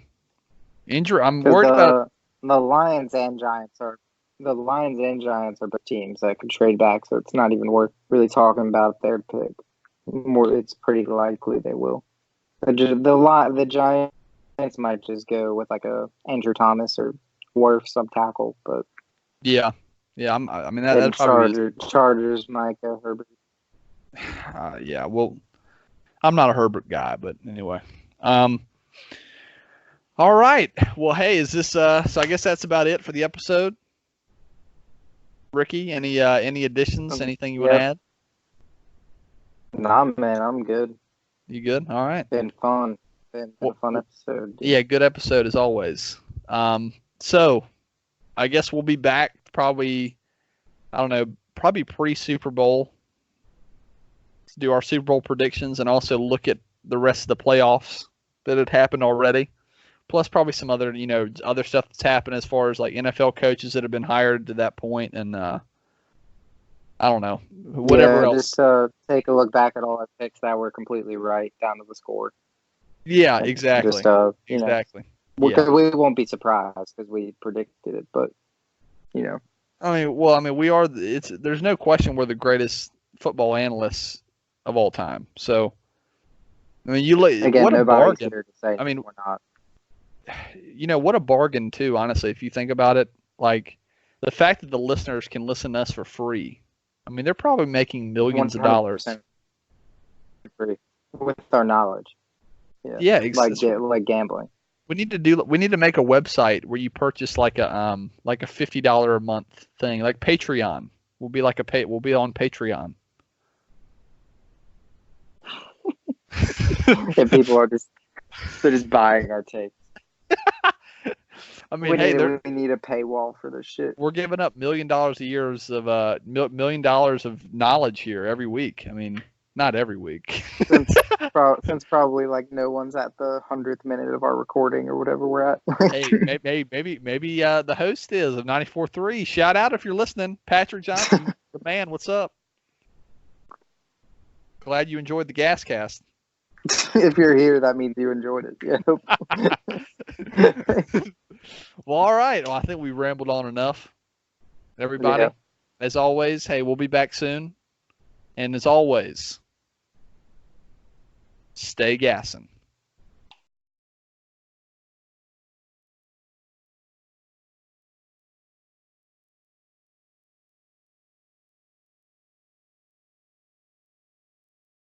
Injury. I'm worried about the Lions and Giants are both teams that could trade back, so it's not even worth really talking about their pick. It's pretty likely they will. The Giants might just go with like a Andrew Thomas or Worth sub tackle, but yeah. I mean that's probably Chargers might go Herbert. Yeah. Well, I'm not a Herbert guy, but anyway. All right. Well, hey, is this so I guess that's about it for the episode. Ricky, any additions? Anything you want to add? Nah, man, I'm good. You good? All right. Been fun. Been a fun episode. Dude. Yeah, good episode as always. So I guess we'll be back probably, I don't know, probably pre-Super Bowl to do our Super Bowl predictions and also look at the rest of the playoffs that had happened already. Plus probably some other, other stuff that's happened as far as like NFL coaches that have been hired to that point and I don't know, whatever else. Just take a look back at all our picks that were completely right down to the score. Yeah, exactly. Just, exactly. Because we won't be surprised because we predicted it, but I mean, we are. There's no question we're the greatest football analysts of all time. So, I mean, again, what a bargain. Here to say I mean, we're not. What a bargain too. Honestly, if you think about it, like the fact that the listeners can listen to us for free. I mean, they're probably making millions of dollars free with our knowledge. Yeah, exactly. Like gambling. We need to make a website where you purchase like a $50 a month thing, like Patreon. We'll be on Patreon. And people are just buying our tapes. I mean, we need a paywall for this shit. We're giving up $1 million a year of $1 million of knowledge here every week. I mean, not every week. Since probably like no one's at the 100th minute of our recording or whatever we're at. Hey, maybe the host is of 94.3. Shout out if you're listening, Patrick Johnson, the man. What's up? Glad you enjoyed the GasCast. If you're here, that means you enjoyed it. Yeah. Well, all right. Well, I think we rambled on enough. Everybody, as always, hey, we'll be back soon. And as always, stay gassing.